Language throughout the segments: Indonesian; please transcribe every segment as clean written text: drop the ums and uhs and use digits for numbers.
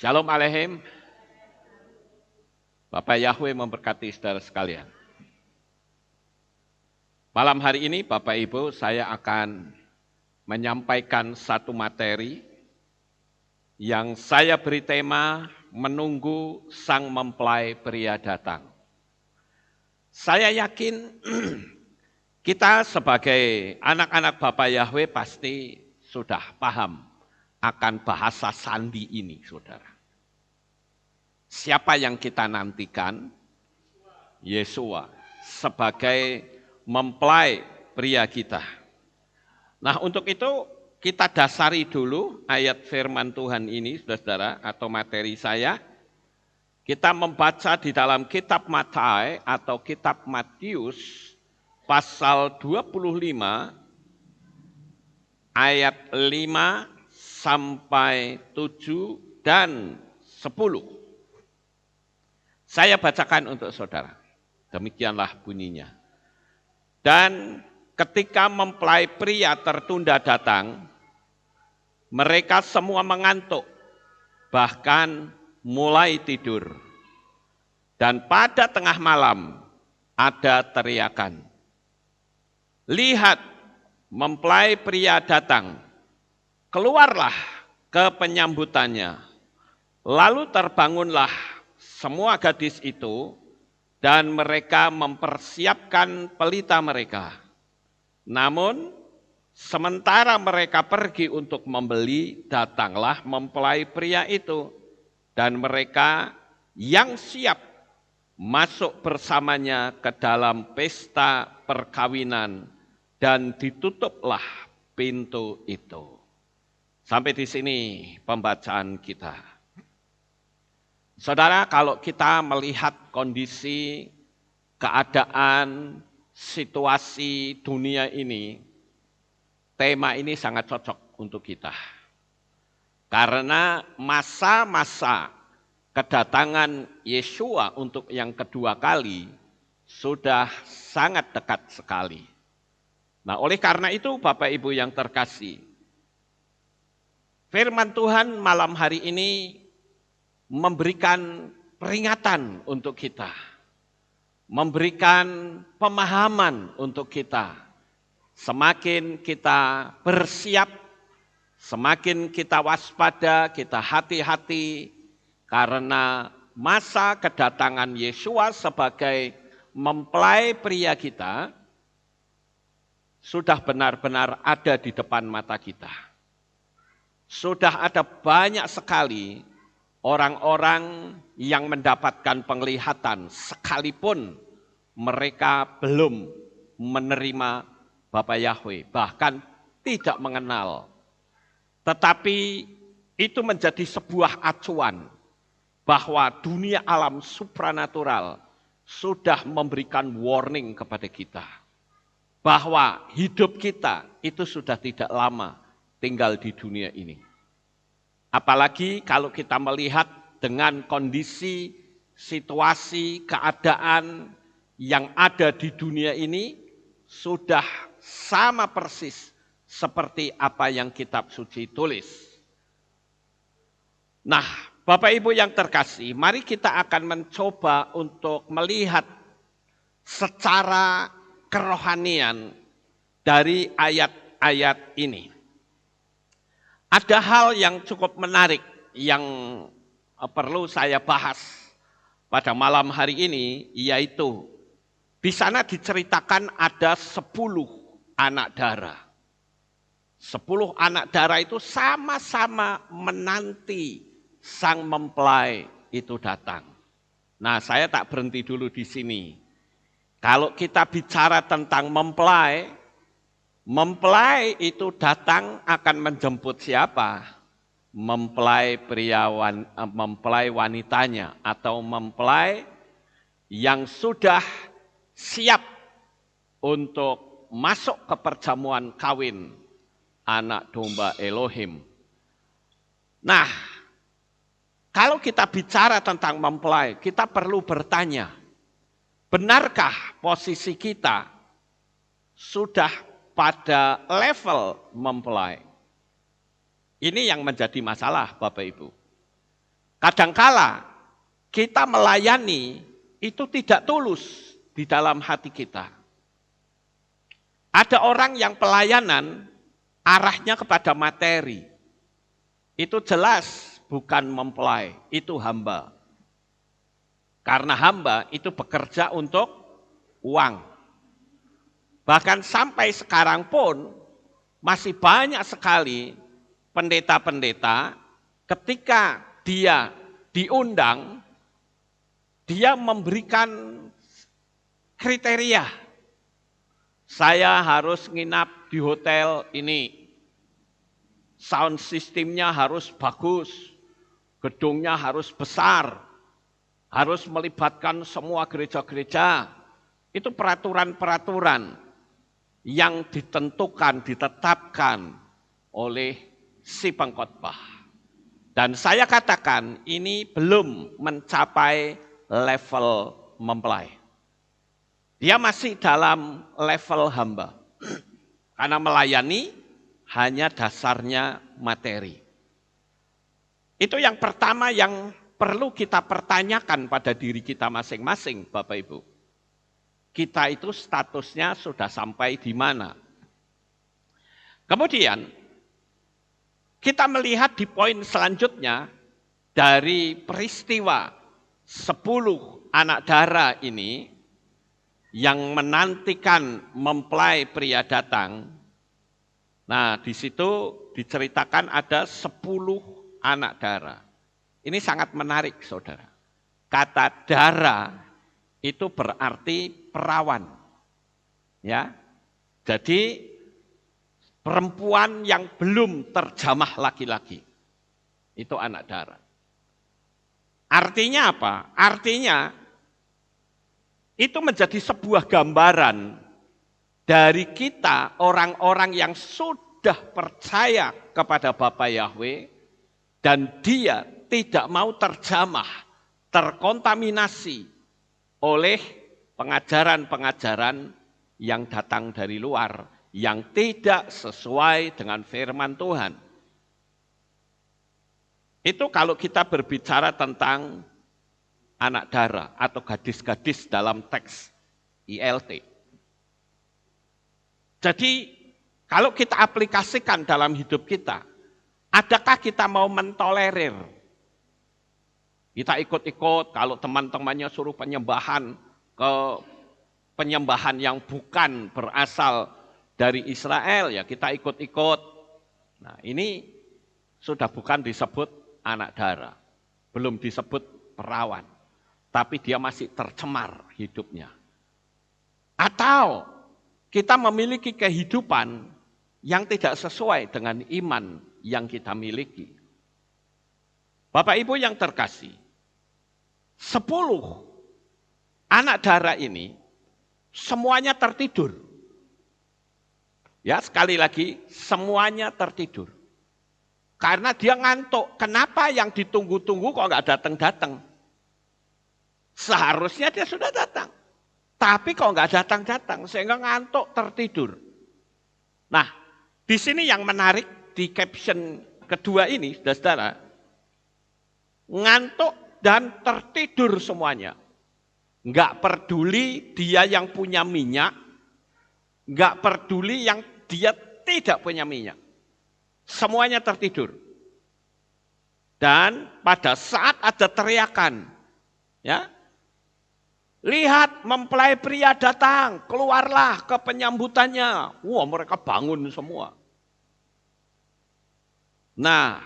Shalom Aleihim. Bapak Yahweh memberkati saudara sekalian. Malam hari ini Bapak Ibu saya akan menyampaikan satu materi yang saya beri tema menunggu sang mempelai pria datang. Saya yakin kita sebagai anak-anak Bapak Yahweh pasti sudah paham akan bahasa sandi ini, saudara. Siapa yang kita nantikan? Yesua sebagai mempelai pria kita. Nah, untuk itu kita dasari dulu ayat firman Tuhan ini, saudara-saudara, atau materi saya. Kita membaca di dalam kitab Matai atau kitab Matius pasal 25 ayat 5 sampai 7 dan 10. Saya bacakan untuk saudara. Demikianlah bunyinya. Dan ketika mempelai pria tertunda datang, mereka semua mengantuk, bahkan mulai tidur. Dan pada tengah malam ada teriakan. Lihat, mempelai pria datang. Keluarlah ke penyambutannya. Lalu terbangunlah semua gadis itu dan mereka mempersiapkan pelita mereka. Namun sementara mereka pergi untuk membeli, datanglah mempelai pria itu dan mereka yang siap masuk bersamanya ke dalam pesta perkawinan dan ditutuplah pintu itu. Sampai di sini pembacaan kita. Saudara, kalau kita melihat kondisi, keadaan, situasi dunia ini, tema ini sangat cocok untuk kita. Karena masa-masa kedatangan Yesua untuk yang kedua kali sudah sangat dekat sekali. Nah, oleh karena itu Bapak Ibu yang terkasih, firman Tuhan malam hari ini memberikan peringatan untuk kita, memberikan pemahaman untuk kita. Semakin kita bersiap, semakin kita waspada, kita hati-hati, karena masa kedatangan Yesua sebagai mempelai pria kita sudah benar-benar ada di depan mata kita. Sudah ada banyak sekali orang-orang yang mendapatkan penglihatan sekalipun mereka belum menerima Bapa Yahweh, bahkan tidak mengenal. Tetapi itu menjadi sebuah acuan bahwa dunia alam supranatural sudah memberikan warning kepada kita. Bahwa hidup kita itu sudah tidak lama tinggal di dunia ini. Apalagi kalau kita melihat dengan kondisi, situasi, keadaan yang ada di dunia ini sudah sama persis seperti apa yang kitab suci tulis. Nah, Bapak Ibu yang terkasih, mari kita akan mencoba untuk melihat secara kerohanian dari ayat-ayat ini. Ada hal yang cukup menarik yang perlu saya bahas pada malam hari ini, yaitu di sana diceritakan ada 10 anak dara. 10 anak dara itu sama-sama menanti sang mempelai itu datang. Nah, saya tak berhenti dulu di sini. Kalau kita bicara tentang mempelai itu datang akan menjemput siapa? Mempelai mempelai wanitanya atau mempelai yang sudah siap untuk masuk ke perjamuan kawin anak domba Elohim. Nah, kalau kita bicara tentang mempelai, kita perlu bertanya, benarkah posisi kita sudah pada level mempelai? Ini yang menjadi masalah Bapak Ibu. Kadangkala kita melayani itu tidak tulus di dalam hati kita. Ada orang yang pelayanan arahnya kepada materi. Itu jelas bukan mempelai, itu hamba. Karena hamba itu bekerja untuk uang. Bahkan sampai sekarang pun masih banyak sekali pendeta-pendeta ketika dia diundang, dia memberikan kriteria. Saya harus nginap di hotel ini, sound systemnya harus bagus, gedungnya harus besar, harus melibatkan semua gereja-gereja. Itu peraturan-peraturan yang ditentukan, ditetapkan oleh si pengkhotbah. Dan saya katakan ini belum mencapai level mempelai. Dia masih dalam level hamba. Karena melayani hanya dasarnya materi. Itu yang pertama yang perlu kita pertanyakan pada diri kita masing-masing, Bapak Ibu. Kita itu statusnya sudah sampai di mana? Kemudian, kita melihat di poin selanjutnya dari peristiwa 10 anak dara ini yang menantikan mempelai pria datang. Nah, di situ diceritakan ada 10 anak dara. Ini sangat menarik, saudara. Kata dara itu berarti perawan. Ya. Jadi perempuan yang belum terjamah laki-laki. Itu anak dara. Artinya apa? Artinya itu menjadi sebuah gambaran dari kita orang-orang yang sudah percaya kepada Bapa Yahweh dan dia tidak mau terjamah, terkontaminasi oleh pengajaran-pengajaran yang datang dari luar, yang tidak sesuai dengan firman Tuhan. Itu kalau kita berbicara tentang anak dara atau gadis-gadis dalam teks ILT. Jadi kalau kita aplikasikan dalam hidup kita, adakah kita mau mentolerir? Kita ikut-ikut kalau teman-temannya suruh penyembahan ke penyembahan yang bukan berasal dari Israel, ya kita ikut-ikut. Nah, ini sudah bukan disebut anak dara, belum disebut perawan, tapi dia masih tercemar hidupnya. Atau kita memiliki kehidupan yang tidak sesuai dengan iman yang kita miliki. Bapak Ibu yang terkasih, 10 anak dara ini semuanya tertidur. Ya, sekali lagi, semuanya tertidur. Karena dia ngantuk. Kenapa yang ditunggu-tunggu kok nggak datang-datang? Seharusnya dia sudah datang. Tapi kok nggak datang-datang, sehingga ngantuk tertidur. Nah, di sini yang menarik di caption kedua ini, saudara, ngantuk dan tertidur semuanya. Nggak peduli dia yang punya minyak, nggak peduli yang dia tidak punya minyak. Semuanya tertidur. Dan pada saat ada teriakan, ya, lihat mempelai pria datang, keluarlah ke penyambutannya. Wah, mereka bangun semua. Nah,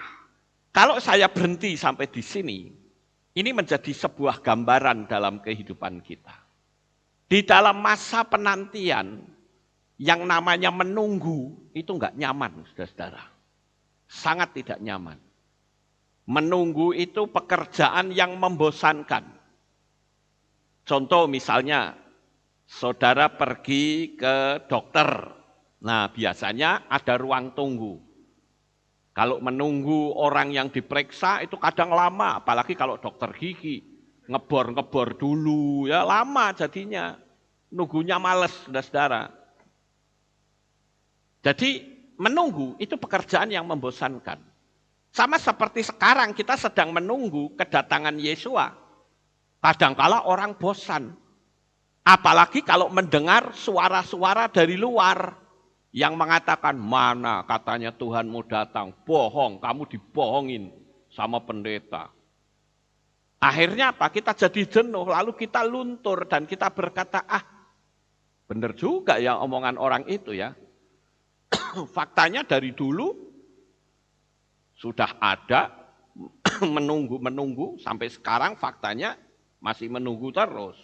kalau saya berhenti sampai di sini, ini menjadi sebuah gambaran dalam kehidupan kita. Di dalam masa penantian, yang namanya menunggu, itu enggak nyaman, saudara-saudara. Sangat tidak nyaman. Menunggu itu pekerjaan yang membosankan. Contoh misalnya, saudara pergi ke dokter. Nah, biasanya ada ruang tunggu. Kalau menunggu orang yang diperiksa itu kadang lama, apalagi kalau dokter gigi. Ngebor-ngebor dulu, ya lama jadinya. Nunggunya males, saudara-saudara. Jadi menunggu itu pekerjaan yang membosankan. Sama seperti sekarang kita sedang menunggu kedatangan Yesua. Kadangkala orang bosan. Apalagi kalau mendengar suara-suara dari luar yang mengatakan, mana katanya Tuhan mau datang, bohong, kamu dibohongin sama pendeta. Akhirnya apa? Kita jadi jenuh, lalu kita luntur dan kita berkata, benar juga ya omongan orang itu ya. Faktanya dari dulu sudah ada, menunggu sampai sekarang faktanya masih menunggu terus.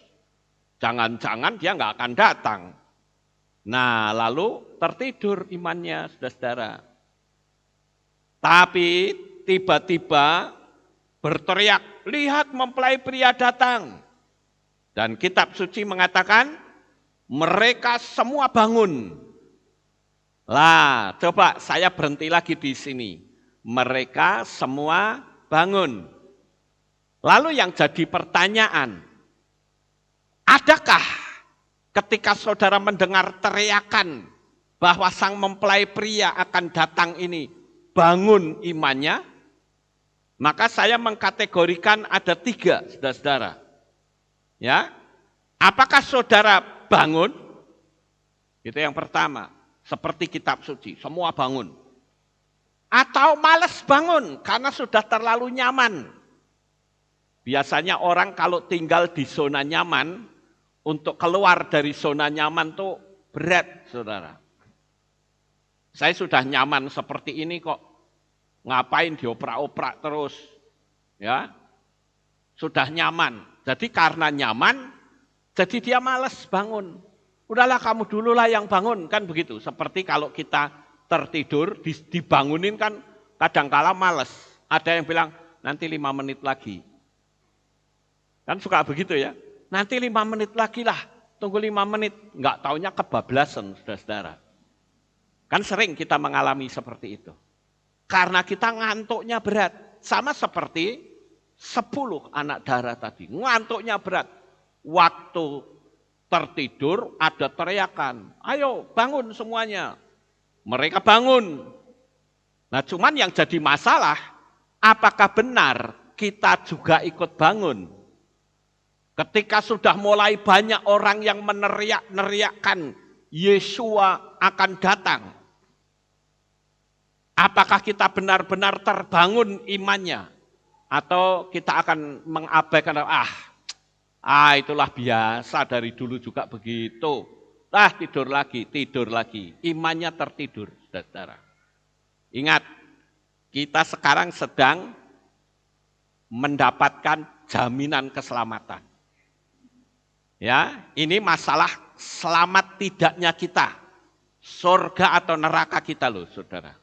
Jangan-jangan dia nggak akan datang. Nah, lalu tertidur imannya, saudara-saudara. Tapi tiba-tiba berteriak, lihat mempelai pria datang. Dan kitab suci mengatakan, mereka semua bangun. Lah, coba saya berhenti lagi di sini. Mereka semua bangun. Lalu yang jadi pertanyaan, adakah ketika saudara mendengar teriakan bahwa sang mempelai pria akan datang ini, bangun imannya? Maka saya mengkategorikan ada 3, saudara-saudara. Ya, apakah saudara bangun? Itu yang pertama, seperti kitab suci, semua bangun. Atau malas bangun karena sudah terlalu nyaman. Biasanya orang kalau tinggal di zona nyaman, untuk keluar dari zona nyaman tuh berat, saudara. Saya sudah nyaman seperti ini kok, ngapain dioprak-oprak terus, ya? Sudah nyaman. Jadi karena nyaman, jadi dia malas bangun. Udahlah kamu dululah yang bangun, kan begitu. Seperti kalau kita tertidur, dibangunin kan kadangkala malas. Ada yang bilang, nanti 5 menit lagi. Kan suka begitu ya. Nanti 5 menit lagi lah, tunggu 5 menit. Enggak taunya kebablasan, saudara-saudara. Kan sering kita mengalami seperti itu. Karena kita ngantuknya berat. Sama seperti 10 anak darah tadi. Ngantuknya berat. Waktu tertidur ada teriakan. Ayo bangun semuanya. Mereka bangun. Nah cuman yang jadi masalah, apakah benar kita juga ikut bangun? Ketika sudah mulai banyak orang yang meneriak-neriakkan Yesua akan datang. Apakah kita benar-benar terbangun imannya? Atau kita akan mengabaikan, itulah biasa dari dulu juga begitu. Tidur lagi. Imannya tertidur, saudara. Ingat, kita sekarang sedang mendapatkan jaminan keselamatan. Ya, ini masalah selamat tidaknya kita, surga atau neraka kita loh, saudara.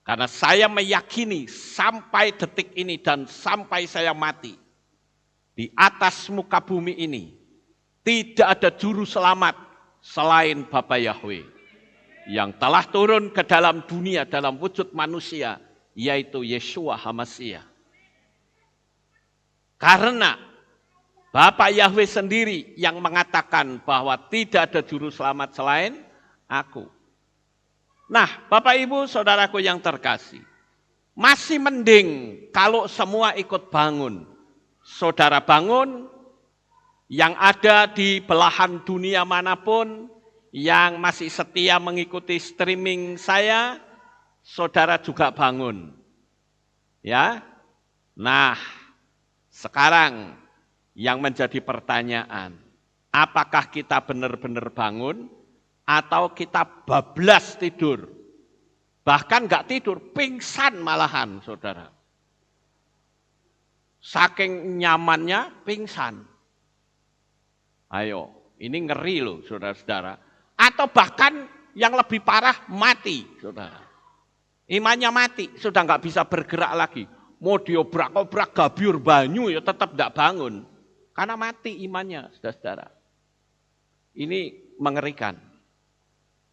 Karena saya meyakini sampai detik ini dan sampai saya mati, di atas muka bumi ini, tidak ada juru selamat selain Bapa Yahweh, yang telah turun ke dalam dunia dalam wujud manusia, yaitu Yeshua HaMashiach. Karena Bapak Yahweh sendiri yang mengatakan bahwa tidak ada juru selamat selain aku. Nah, Bapak Ibu saudaraku yang terkasih, masih mending kalau semua ikut bangun. Saudara bangun, yang ada di belahan dunia manapun, yang masih setia mengikuti streaming saya, saudara juga bangun. Ya, nah sekarang yang menjadi pertanyaan, apakah kita benar-benar bangun atau kita bablas tidur? Bahkan enggak tidur, pingsan malahan, saudara. Saking nyamannya pingsan. Ayo, ini ngeri loh, saudara-saudara. Atau bahkan yang lebih parah, mati, saudara. Imannya mati, sudah enggak bisa bergerak lagi. Mau diobrak-obrak gabyur banyu ya tetap enggak bangun. Karena mati imannya, saudara-saudara. Ini mengerikan.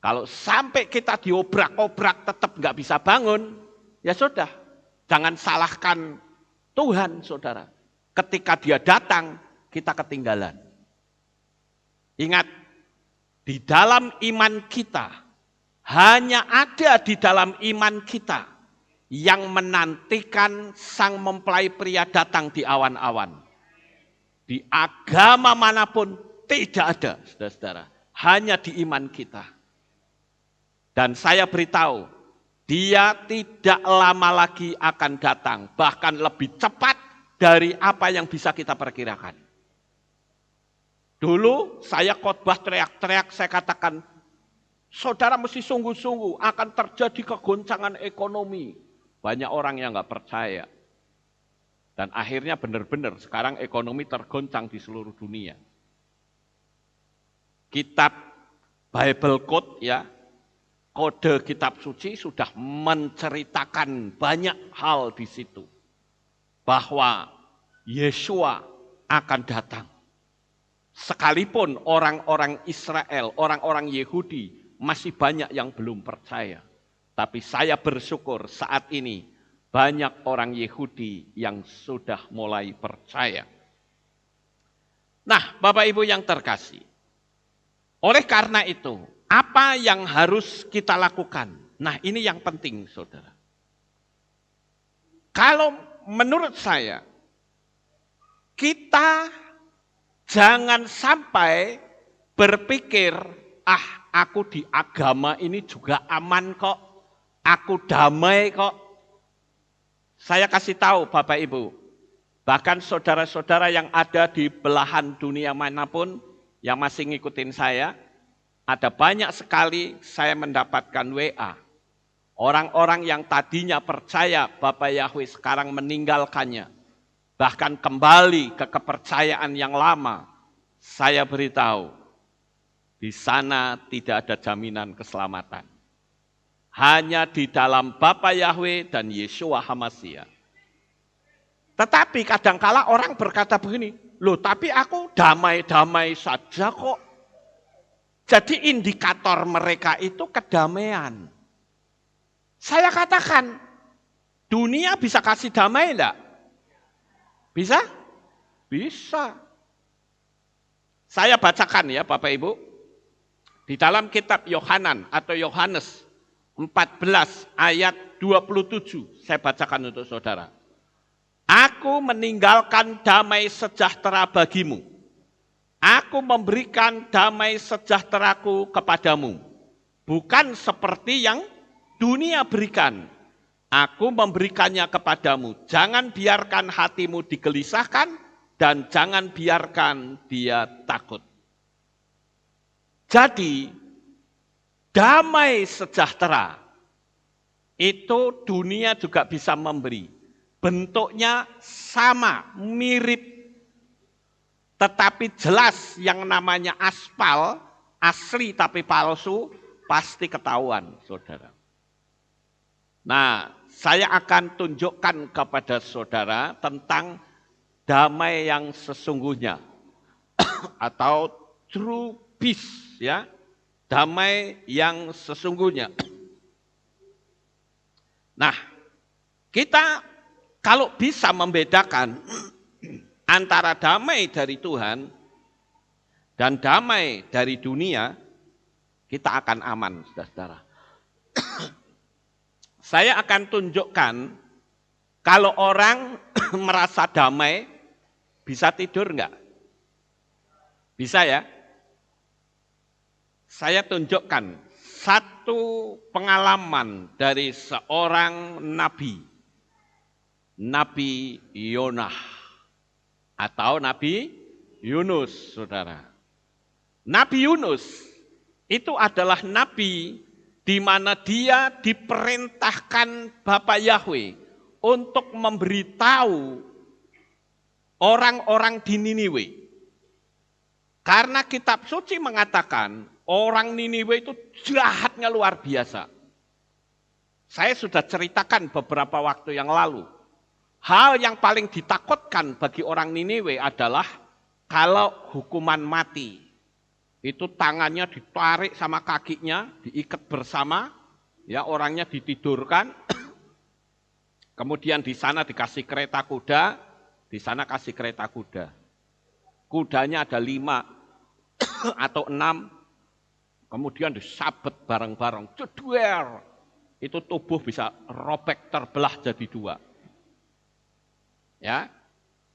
Kalau sampai kita diobrak-obrak tetap nggak bisa bangun, ya sudah. Jangan salahkan Tuhan, saudara. Ketika dia datang, kita ketinggalan. Ingat, di dalam iman kita, hanya ada di dalam iman kita, yang menantikan sang mempelai pria datang di awan-awan. Di agama manapun tidak ada, saudara-saudara. Hanya di iman kita. Dan saya beritahu, dia tidak lama lagi akan datang. Bahkan lebih cepat dari apa yang bisa kita perkirakan. Dulu saya khotbah teriak-teriak, saya katakan, saudara mesti sungguh-sungguh akan terjadi kegoncangan ekonomi. Banyak orang yang nggak percaya. Dan akhirnya benar-benar sekarang ekonomi tergoncang di seluruh dunia. Kitab Bible Code ya, kode kitab suci sudah menceritakan banyak hal di situ. Bahwa Yesua akan datang. Sekalipun orang-orang Israel, orang-orang Yahudi masih banyak yang belum percaya. Tapi saya bersyukur saat ini banyak orang Yahudi yang sudah mulai percaya. Nah, Bapak Ibu yang terkasih, oleh karena itu, apa yang harus kita lakukan? Nah, ini yang penting, saudara. Kalau menurut saya, kita jangan sampai berpikir, aku di agama ini juga aman kok, aku damai kok. Saya kasih tahu Bapak Ibu, bahkan saudara-saudara yang ada di belahan dunia manapun yang masih ngikutin saya, ada banyak sekali saya mendapatkan WA. Orang-orang yang tadinya percaya Bapak Yahweh sekarang meninggalkannya. Bahkan kembali ke kepercayaan yang lama. Saya beritahu, di sana tidak ada jaminan keselamatan. Hanya di dalam Bapa Yahweh dan Yeshua HaMashiach. Tetapi kadangkala orang berkata begini, loh tapi aku damai-damai saja kok. Jadi indikator mereka itu kedamaian. Saya katakan, dunia bisa kasih damai enggak? Bisa? Bisa. Saya bacakan ya Bapak Ibu. Di dalam kitab Yohanan atau Yohanes 14 ayat 27, saya bacakan untuk saudara. Aku meninggalkan damai sejahtera bagimu. Aku memberikan damai sejahteraku kepadamu. Bukan seperti yang dunia berikan. Aku memberikannya kepadamu. Jangan biarkan hatimu digelisahkan dan jangan biarkan dia takut. Jadi, damai sejahtera itu dunia juga bisa memberi. Bentuknya sama, mirip. Tetapi jelas yang namanya aspal, asli tapi palsu, pasti ketahuan, saudara. Nah, saya akan tunjukkan kepada saudara tentang damai yang sesungguhnya. Atau true peace, ya. Damai yang sesungguhnya. Nah, kita kalau bisa membedakan antara damai dari Tuhan dan damai dari dunia, kita akan aman, saudara-saudara. Saya akan tunjukkan kalau orang merasa damai, bisa tidur enggak? Bisa ya? Saya tunjukkan satu pengalaman dari seorang nabi. Nabi Yonah atau Nabi Yunus, saudara. Nabi Yunus itu adalah nabi di mana dia diperintahkan Bapa Yahweh untuk memberitahu orang-orang di Niniwe. Karena kitab suci mengatakan orang Niniwe itu jahatnya luar biasa. Saya sudah ceritakan beberapa waktu yang lalu. Hal yang paling ditakutkan bagi orang Niniwe adalah kalau hukuman mati. Itu tangannya ditarik sama kakinya, diikat bersama, ya orangnya ditidurkan. Kemudian di sana dikasih kereta kuda, di sana kasih kereta kuda. Kudanya ada 5 atau 6, kemudian disabet bareng-bareng, ceduer. itu tubuh bisa robek terbelah jadi dua. Ya,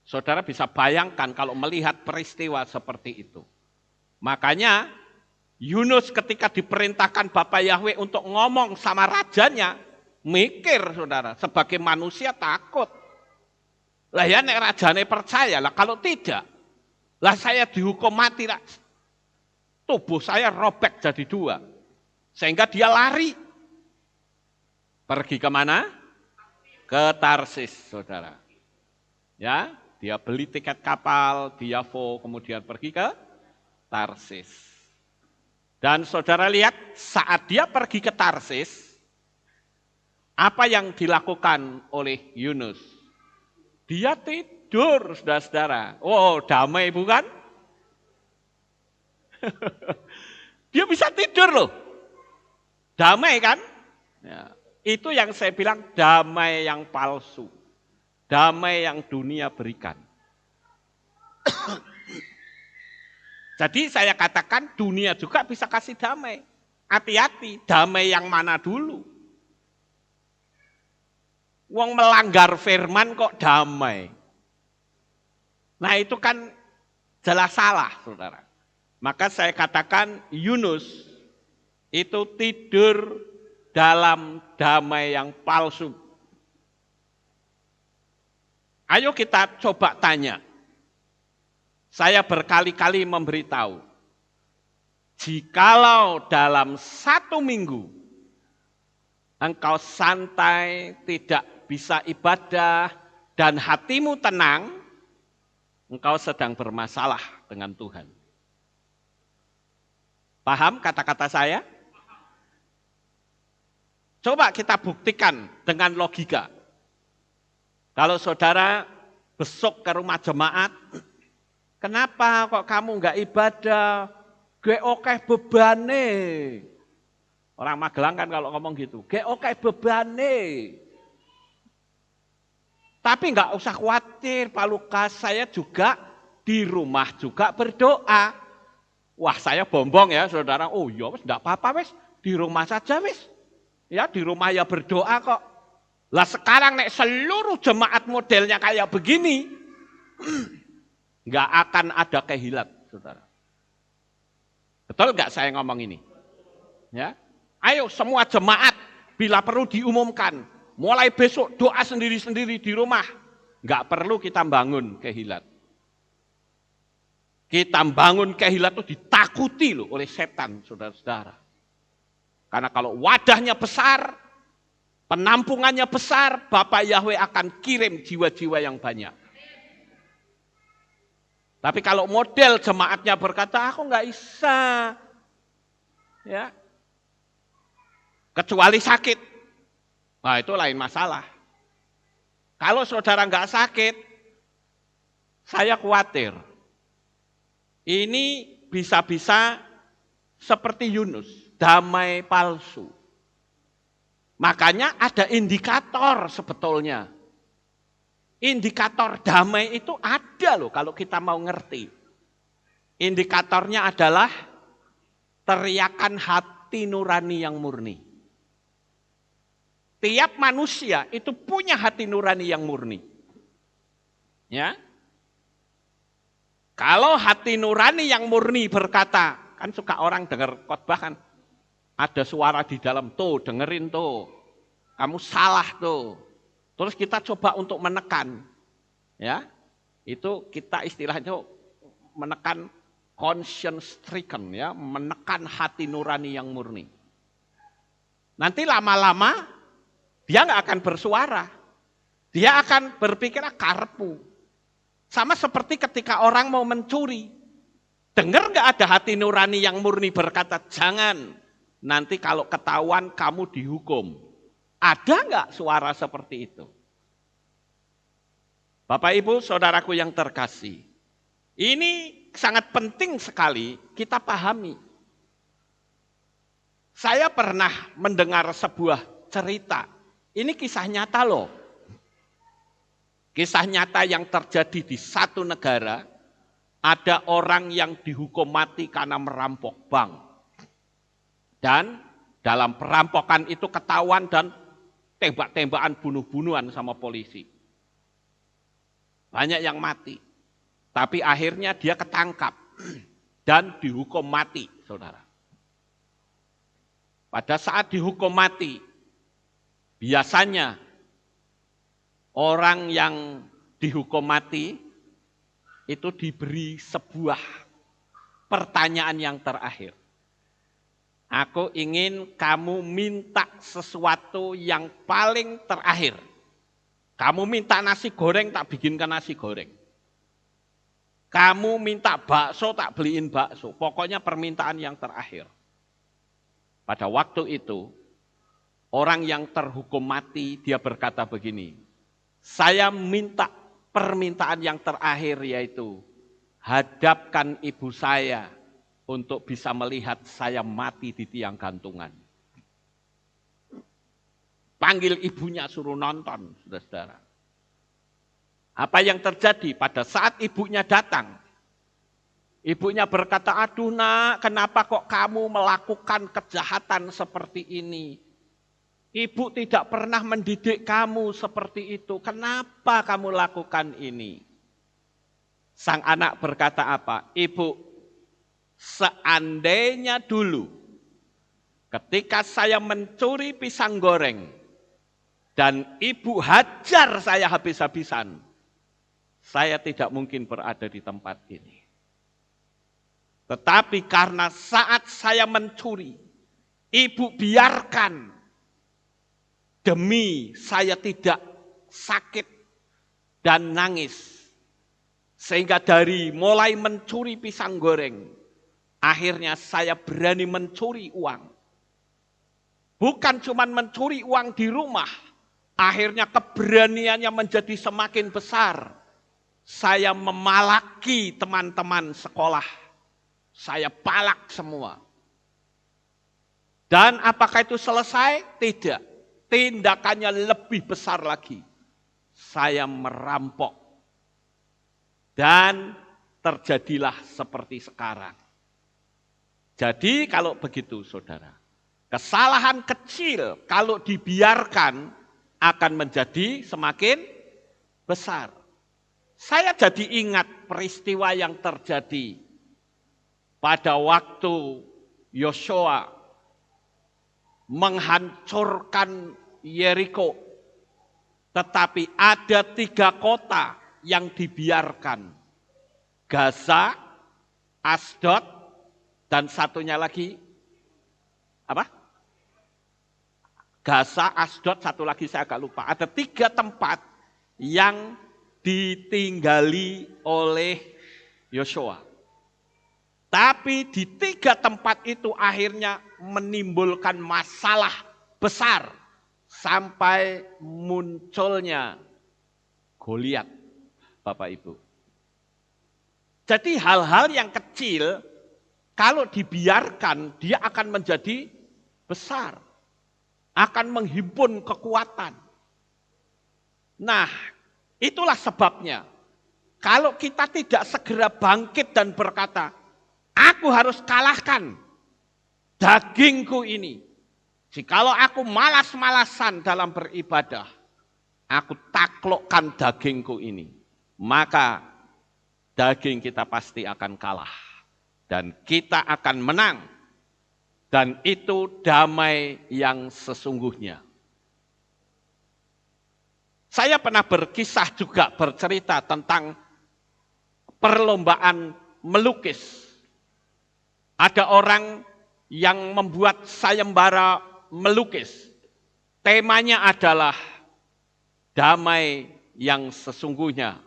saudara bisa bayangkan kalau melihat peristiwa seperti itu. Makanya Yunus ketika diperintahkan Bapak Yahweh untuk ngomong sama rajanya, mikir saudara, sebagai manusia takut. Lah ya nek rajane percaya, lah kalau tidak, lah saya dihukum mati, lah. Tubuh saya robek jadi dua. Sehingga dia lari. Pergi kemana? Ke Tarsis, saudara. Ya, dia beli tiket kapal di Yafo, kemudian pergi ke Tarsis. Dan saudara lihat, saat dia pergi ke Tarsis, apa yang dilakukan oleh Yunus? Dia tidur, saudara-saudara. Oh, damai bukan? Dia bisa tidur loh. Damai kan? Ya. Itu yang saya bilang damai yang palsu. Damai yang dunia berikan. Jadi saya katakan dunia juga bisa kasih damai. Hati-hati, damai yang mana dulu? Wong melanggar firman kok damai. Nah itu kan jelas salah, saudara. Maka saya katakan Yunus itu tidur dalam damai yang palsu. Ayo kita coba tanya. Saya berkali-kali memberitahu. Jikalau dalam 1 minggu engkau santai, tidak bisa ibadah, dan hatimu tenang, engkau sedang bermasalah dengan Tuhan. Paham kata-kata saya? Coba kita buktikan dengan logika. Kalau saudara besok ke rumah jemaat, kenapa kok kamu enggak ibadah? Ge okeh bebane. Orang Magelang kan kalau ngomong gitu, ge okeh bebane. Tapi enggak usah khawatir Pak Lukas, saya juga di rumah juga berdoa. Wah saya bombong ya saudara, oh ya wis enggak apa-apa wis, di rumah saja wis. Ya di rumah ya berdoa kok. Lah sekarang nek seluruh jemaat modelnya kayak begini, nggak akan ada kehilat, saudara. Betul nggak saya ngomong ini? Ya, ayo semua jemaat bila perlu diumumkan, mulai besok doa sendiri-sendiri di rumah, nggak perlu kita bangun kehilat. Kita bangun kehilat itu ditakuti loh oleh setan, saudara-saudara. Karena kalau wadahnya besar, penampungannya besar, Bapak Yahweh akan kirim jiwa-jiwa yang banyak. Tapi kalau model jemaatnya berkata, aku nggak bisa, ya, kecuali sakit, nah itu lain masalah. Kalau saudara nggak sakit, saya khawatir. Ini bisa-bisa seperti Yunus. Damai palsu. Makanya ada indikator sebetulnya. Indikator damai itu ada loh kalau kita mau ngerti. Indikatornya adalah teriakan hati nurani yang murni. Tiap manusia itu punya hati nurani yang murni. Ya. Kalau hati nurani yang murni berkata, kan suka orang dengar khotbah kan, ada suara di dalam, tuh dengerin tuh, kamu salah tuh. Terus kita coba untuk menekan, ya, itu kita istilahnya menekan conscience stricken, ya, menekan hati nurani yang murni. Nanti lama-lama dia nggak akan bersuara, dia akan berpikir karpu. Sama seperti ketika orang mau mencuri, dengar nggak ada hati nurani yang murni berkata jangan. Nanti kalau ketahuan kamu dihukum. Ada enggak suara seperti itu? Bapak Ibu, saudaraku yang terkasih. Ini sangat penting sekali kita pahami. Saya pernah mendengar sebuah cerita. Ini kisah nyata loh. Kisah nyata yang terjadi di satu negara. Ada orang yang dihukum mati karena merampok bank. Dan Dalam perampokan itu ketahuan dan tembak-tembakan bunuh-bunuhan sama polisi. Banyak yang mati. Tapi akhirnya dia ketangkap dan dihukum mati, saudara. Pada saat dihukum mati, biasanya orang yang dihukum mati itu diberi sebuah pertanyaan yang terakhir. Aku ingin kamu minta sesuatu yang paling terakhir. Kamu minta nasi goreng, tak bikinkan nasi goreng. Kamu minta bakso, tak beliin bakso. Pokoknya permintaan yang terakhir. Pada waktu itu, orang yang terhukum mati, dia berkata begini, saya minta permintaan yang terakhir yaitu, hadapkan ibu saya untuk bisa melihat saya mati di tiang gantungan. Panggil ibunya suruh nonton, saudara-saudara. Apa yang terjadi pada saat ibunya datang? Ibunya berkata, aduh nak, kenapa kok kamu melakukan kejahatan seperti ini? Ibu tidak pernah mendidik kamu seperti itu. Kenapa kamu lakukan ini? Sang anak berkata apa? Ibu, seandainya dulu ketika saya mencuri pisang goreng dan ibu hajar saya habis-habisan, saya tidak mungkin berada di tempat ini. Tetapi karena saat saya mencuri, ibu biarkan demi saya tidak sakit dan nangis. Sehingga dari mulai mencuri pisang goreng, akhirnya saya berani mencuri uang. Bukan cuma mencuri uang di rumah, akhirnya keberaniannya menjadi semakin besar. Saya memalaki teman-teman sekolah. Saya palak semua. Dan apakah itu selesai? Tidak. Tindakannya lebih besar lagi. Saya merampok. Dan terjadilah seperti sekarang. Jadi kalau begitu saudara, kesalahan kecil kalau dibiarkan akan menjadi semakin besar. Saya jadi ingat peristiwa yang terjadi pada waktu Yosua menghancurkan Yeriko. Tetapi ada 3 kota yang dibiarkan. Gaza, Asdod, dan satunya lagi, apa? Gaza, Asdod, satu lagi saya agak lupa. Ada 3 tempat yang ditinggali oleh Yosua. Tapi di 3 tempat itu akhirnya menimbulkan masalah besar. Sampai munculnya Goliat, Bapak Ibu. Jadi hal-hal yang kecil, kalau dibiarkan, dia akan menjadi besar. Akan menghimpun kekuatan. Nah, itulah sebabnya. Kalau kita tidak segera bangkit dan berkata, aku harus kalahkan dagingku ini. Jikalau aku malas-malasan dalam beribadah, aku taklukkan dagingku ini. Maka daging kita pasti akan kalah. Dan kita akan menang. Dan itu damai yang sesungguhnya. Saya pernah berkisah juga bercerita tentang perlombaan melukis. Ada orang yang membuat sayembara melukis. Temanya adalah damai yang sesungguhnya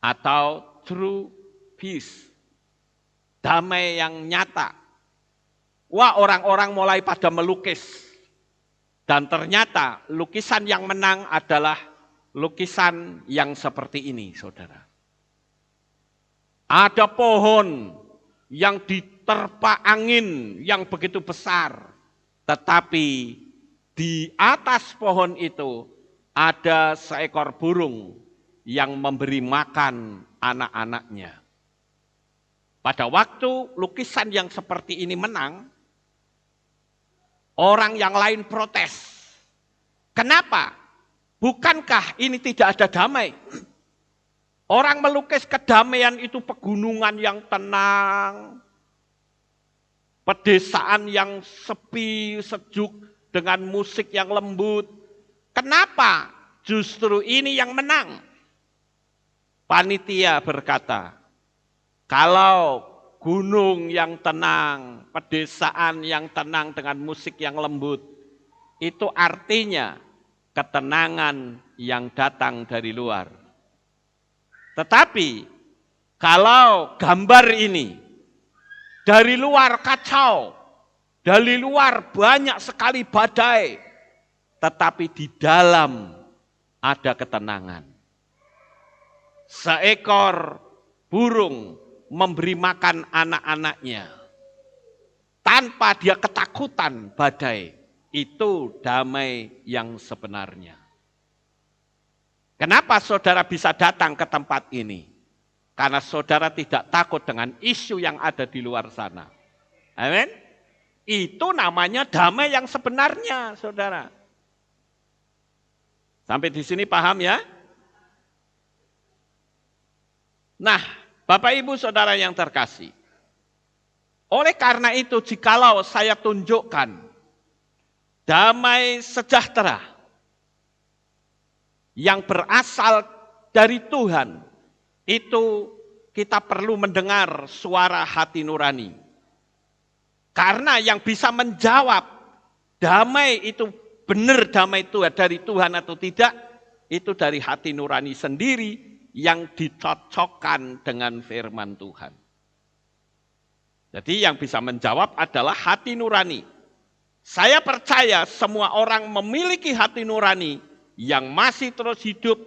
atau true peace. Damai yang nyata. Wah, orang-orang mulai pada melukis. Dan ternyata lukisan yang menang adalah lukisan yang seperti ini, saudara. Ada pohon yang diterpa angin yang begitu besar. Tetapi di atas pohon itu ada seekor burung yang memberi makan anak-anaknya. Pada waktu lukisan yang seperti ini menang, Orang yang lain protes. Kenapa? Bukankah ini tidak ada damai? Orang melukis kedamaian itu pegunungan yang tenang, pedesaan yang sepi, sejuk, dengan musik yang lembut. Kenapa justru ini yang menang? Panitia berkata, kalau gunung yang tenang, pedesaan yang tenang dengan musik yang lembut, itu artinya ketenangan yang datang dari luar. Tetapi kalau gambar ini dari luar kacau, dari luar banyak sekali badai, tetapi di dalam ada ketenangan. Seekor burung memberi makan anak-anaknya tanpa dia ketakutan badai. Itu damai yang sebenarnya. Kenapa saudara bisa datang ke tempat ini? Karena saudara tidak takut dengan isu yang ada di luar sana. Amin. Itu namanya damai yang sebenarnya, saudara. Sampai di sini paham ya? Nah, Bapak Ibu Saudara yang terkasih. Oleh karena itu, jikalau saya tunjukkan damai sejahtera yang berasal dari Tuhan, itu kita perlu mendengar suara hati nurani. Karena yang bisa menjawab damai itu benar damai itu dari Tuhan atau tidak, itu dari hati nurani sendiri yang dicocokkan dengan firman Tuhan. Jadi yang bisa menjawab adalah hati nurani. Saya percaya semua orang memiliki hati nurani yang masih terus hidup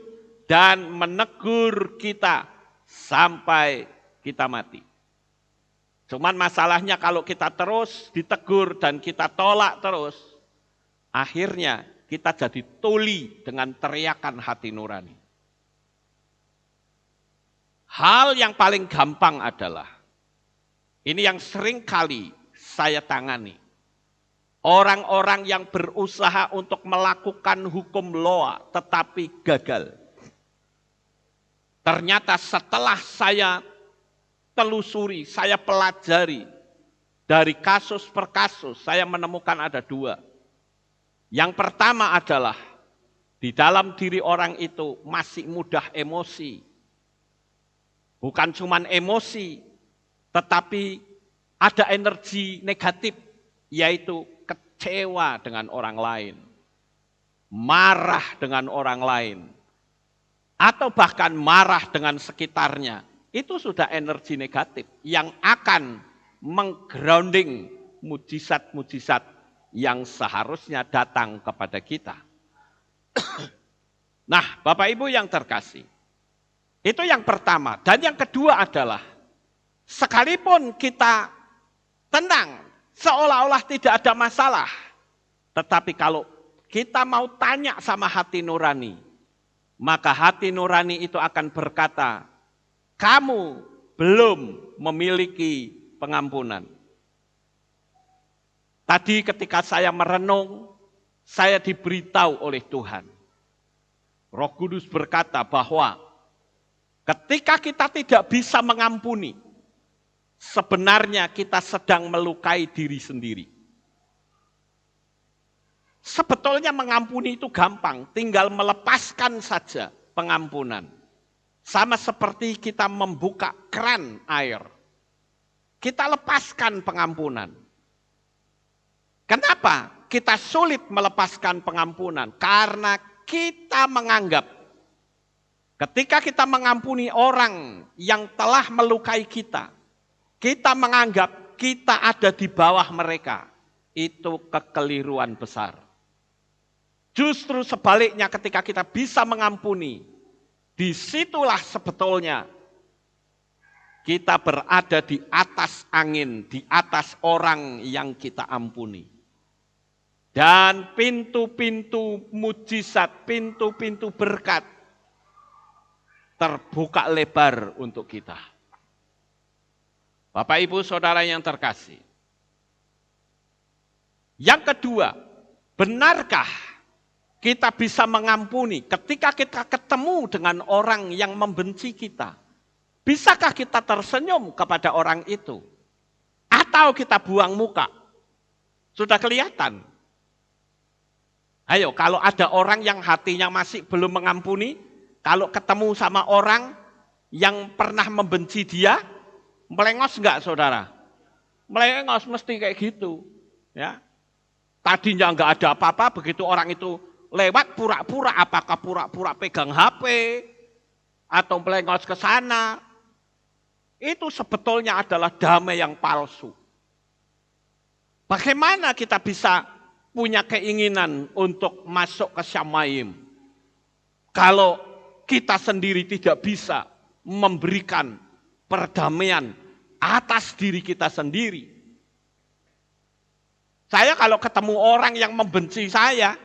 dan menegur kita sampai kita mati. Cuman masalahnya kalau kita terus ditegur dan kita tolak terus, akhirnya kita jadi tuli dengan teriakan hati nurani. Hal yang paling gampang adalah, ini yang sering kali saya tangani. Orang-orang yang berusaha untuk melakukan hukum loa tetapi gagal. Ternyata setelah saya telusuri, saya pelajari dari kasus per kasus, saya menemukan ada dua. Yang pertama adalah di dalam diri orang itu masih mudah emosi. Bukan cuma emosi, tetapi ada energi negatif, yaitu kecewa dengan orang lain, marah dengan orang lain, atau bahkan marah dengan sekitarnya. Itu sudah energi negatif yang akan menggrounding mujizat-mujizat yang seharusnya datang kepada kita. Nah, Bapak Ibu yang terkasih, itu yang pertama. Dan yang kedua adalah, sekalipun kita tenang, seolah-olah tidak ada masalah, tetapi kalau kita mau tanya sama hati nurani, maka hati nurani itu akan berkata, kamu belum memiliki pengampunan. Tadi ketika saya merenung, saya diberitahu oleh Tuhan. Roh Kudus berkata bahwa ketika kita tidak bisa mengampuni, sebenarnya kita sedang melukai diri sendiri. Sebetulnya mengampuni itu gampang, tinggal melepaskan saja pengampunan. Sama seperti kita membuka keran air. Kita lepaskan pengampunan. Kenapa kita sulit melepaskan pengampunan? Karena kita menganggap ketika kita mengampuni orang yang telah melukai kita, kita menganggap kita ada di bawah mereka. Itu kekeliruan besar. Justru sebaliknya ketika kita bisa mengampuni, disitulah sebetulnya kita berada di atas angin, di atas orang yang kita ampuni. Dan pintu-pintu mujizat, pintu-pintu berkat terbuka lebar untuk kita. Bapak Ibu Saudara yang terkasih, Yang kedua, benarkah kita bisa mengampuni ketika kita ketemu dengan orang yang membenci kita? Bisakah kita tersenyum kepada orang itu? Atau kita buang muka? Sudah kelihatan. Ayo, kalau ada orang yang hatinya masih belum mengampuni, kalau ketemu sama orang yang pernah membenci dia, melengos enggak saudara? Melengos mesti kayak gitu. Ya. Tadinya enggak ada apa-apa, begitu orang itu lewat pura-pura, apakah pura-pura pegang HP, atau melengos ke sana, itu sebetulnya adalah damai yang palsu. Bagaimana kita bisa punya keinginan untuk masuk ke Syamaim, kalau kita sendiri tidak bisa memberikan perdamaian atas diri kita sendiri? Saya kalau ketemu orang yang membenci saya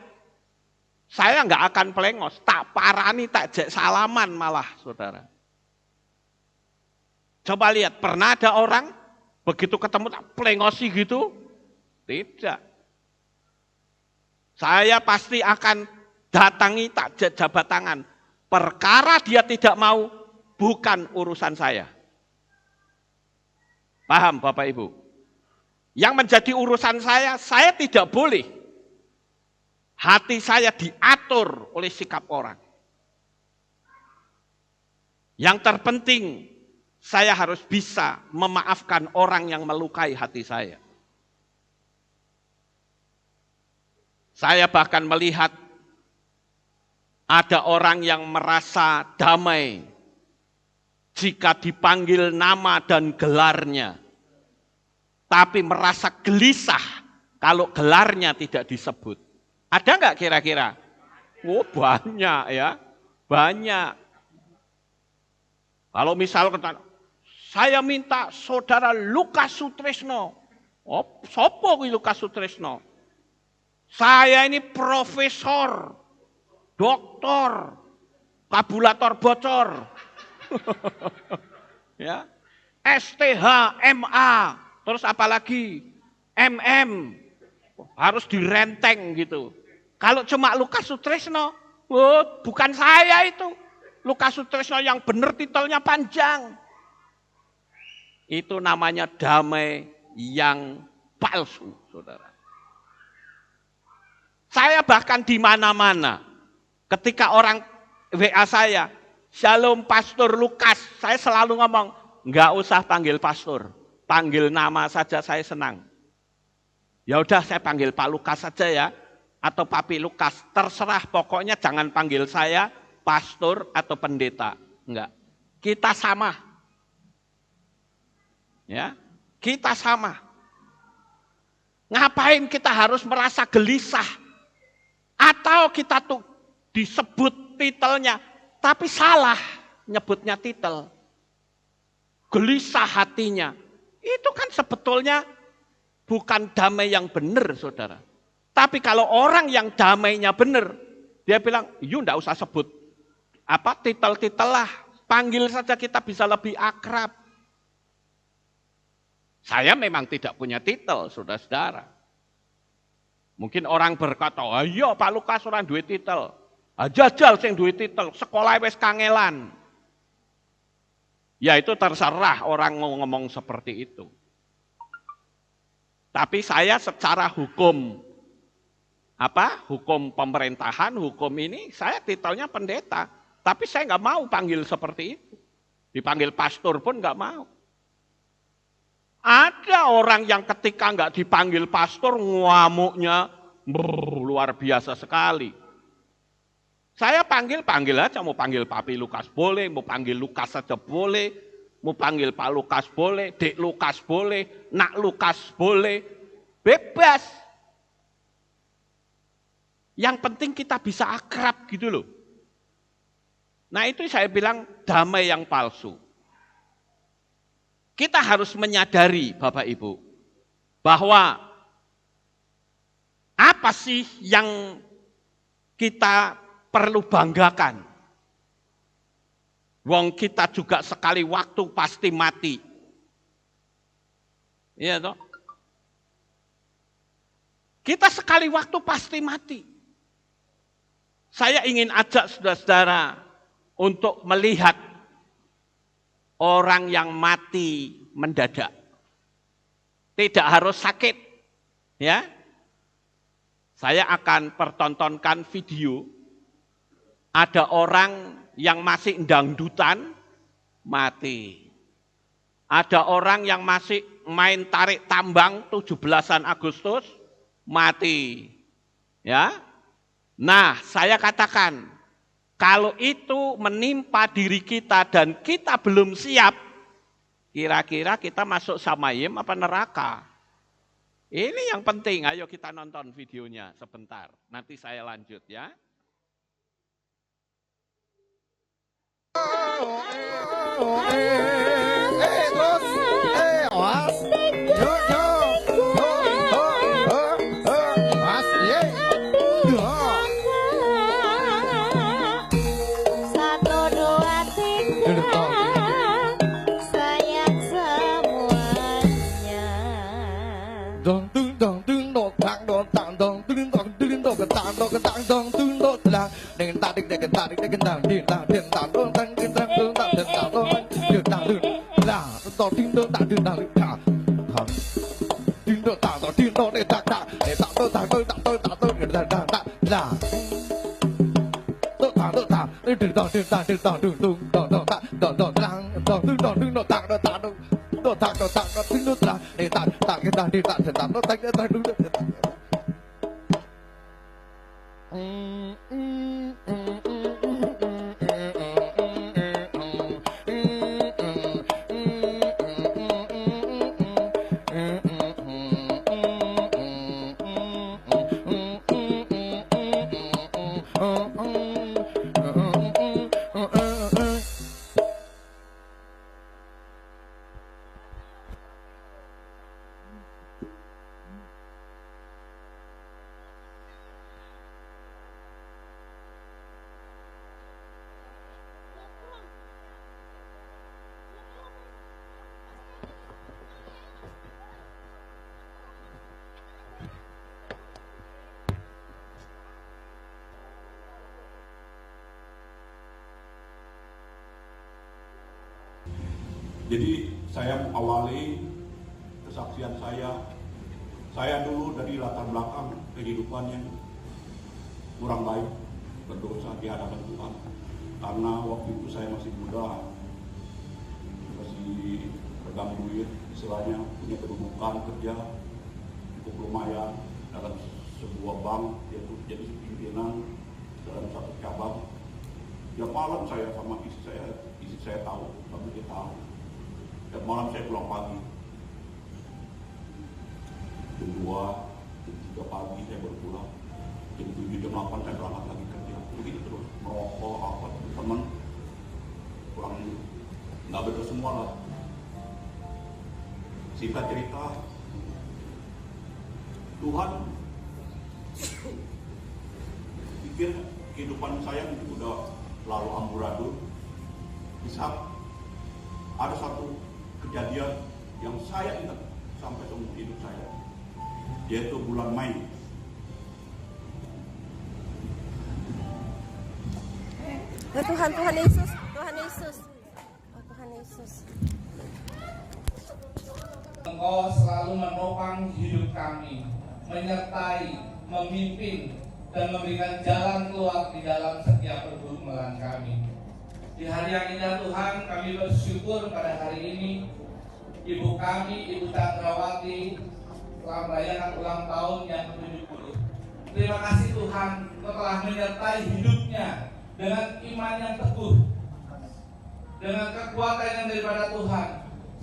nggak akan pelengos, tak parani, tak jek salaman malah, saudara. Coba lihat, pernah ada orang begitu ketemu tak pelengosi gitu? Tidak. Saya pasti akan datangi, tak jek jabat tangan. Perkara dia tidak mau, bukan urusan saya. Paham Bapak Ibu? Yang menjadi urusan saya tidak boleh hati saya diatur oleh sikap orang. Yang terpenting, saya harus bisa memaafkan orang yang melukai hati saya. Saya bahkan melihat ada orang yang merasa damai jika dipanggil nama dan gelarnya, tapi merasa gelisah kalau gelarnya tidak disebut. Ada enggak kira-kira? Oh banyak ya, banyak. Kalau misal saya minta saudara Lukas Sutrisno. Oh, sopo kuwi Lukas Sutrisno? Saya ini profesor, doktor, kabulator bocor. Ya. STH, MA, terus apalagi MM. Harus direnteng gitu. Kalau cuma Lukas Sutrisno, oh, bukan saya itu. Lukas Sutrisno yang benar titelnya panjang. Itu namanya damai yang palsu, saudara. Saya bahkan di mana-mana, ketika orang WA saya, Shalom Pastor Lukas, saya selalu ngomong, enggak usah panggil pastor, panggil nama saja saya senang. Ya udah saya panggil Pak Lukas saja ya, atau Papi Lukas, terserah, pokoknya jangan panggil saya pastor atau pendeta. Enggak. Kita sama. Ya, kita sama. Ngapain kita harus merasa gelisah? Atau kita tuh disebut titelnya, tapi salah nyebutnya titel. Gelisah hatinya. Itu kan sebetulnya bukan damai yang benar, saudara. Tapi kalau orang yang damainya benar, dia bilang, yuk enggak usah sebut titel-titel lah, panggil saja kita bisa lebih akrab. Saya memang tidak punya titel, saudara-saudara. Mungkin orang berkata, ayo Pak Lukas orang duwe titel. Jajal sing duwe titel, sekolah wis kangelan. Ya itu terserah orang ngomong seperti itu. Tapi saya secara hukum, hukum pemerintahan, hukum ini, saya titelnya pendeta. Tapi saya nggak mau panggil seperti itu. Dipanggil pastor pun nggak mau. Ada orang yang ketika nggak dipanggil pastor, ngamuknya luar biasa sekali. Saya panggil aja, mau panggil Papi Lukas boleh, mau panggil Lukas saja boleh, mau panggil Pak Lukas boleh, Dek Lukas boleh, Nak Lukas boleh, bebas. Yang penting kita bisa akrab gitu loh. Nah itu saya bilang damai yang palsu. Kita harus menyadari Bapak Ibu, bahwa apa sih yang kita perlu banggakan? Wong kita juga sekali waktu pasti mati. Iya toh? Kita sekali waktu pasti mati. Saya ingin ajak saudara-saudara untuk melihat orang yang mati mendadak. Tidak harus sakit, ya. Saya akan pertontonkan video. Ada orang yang masih dangdutan, mati. Ada orang yang masih main tarik tambang 17-an Agustus, mati. Ya. Nah, saya katakan, kalau itu menimpa diri kita dan kita belum siap, kira-kira kita masuk samayim apa neraka? Ini yang penting, ayo kita nonton videonya sebentar. Nanti saya lanjut ya. Jadi saya mengawali kesaksian saya dulu dari latar belakang kehidupan yang kurang baik, berdosa di hadapan Tuhan. Karena waktu itu saya masih muda, masih pegang duit, istilahnya punya kedudukan kerja cukup lumayan dalam sebuah bank, yaitu jadi pimpinan dalam satu cabang. Ya malam saya sama istri saya tahu, kami dia tahu. Dan malam saya pulang pagi. Jam 2, jam 3 pagi saya baru pulang. Jam 7, jam 8 saya berangkat lagi kerja. Begitu terus, merokok, apa, teman. Kurang, nggak betul semua lah. Singkat cerita, Tuhan pikir kehidupan saya udah lalu amburadul. Bisa ada satu kejadian yang saya ingat sampai seumur hidup saya, yaitu bulan Mei. Tuhan Yesus, Tuhan Yesus, oh, Tuhan Yesus. Engkau selalu menopang hidup kami, menyertai, memimpin, dan memberikan jalan keluar di dalam setiap pergumulan kami. Di hari yang indah Tuhan, kami bersyukur pada hari ini Ibu kami, Ibu Chandrawati telah merayakan ulang tahun yang ke-70. Terima kasih Tuhan, Engkau telah menyertai hidupnya dengan iman yang teguh, dengan kekuatan yang daripada Tuhan,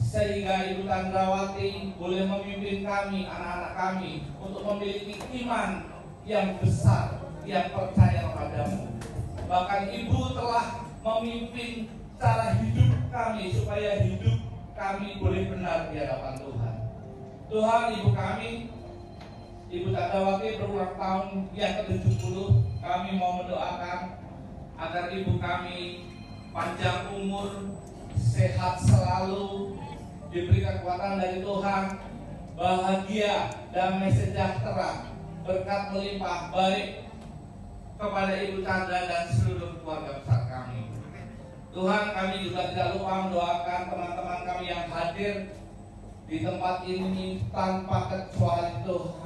sehingga Ibu Chandrawati boleh memimpin kami, anak-anak kami, untuk memiliki iman yang besar, yang percaya kepadamu. Bahkan Ibu telah memimpin cara hidup kami supaya hidup kami boleh benar di hadapan Tuhan. Tuhan, Ibu kami, Ibu Chandrawati berulang tahun yang ke-70, kami mau mendoakan agar Ibu kami panjang umur, sehat selalu, diberi kekuatan dari Tuhan, bahagia, damai sejahtera, berkat melimpah baik kepada Ibu Chandra dan seluruh keluarga besar kami. Tuhan, kami juga tidak lupa mendoakan teman-teman kami yang hadir di tempat ini tanpa kecuali Tuhan.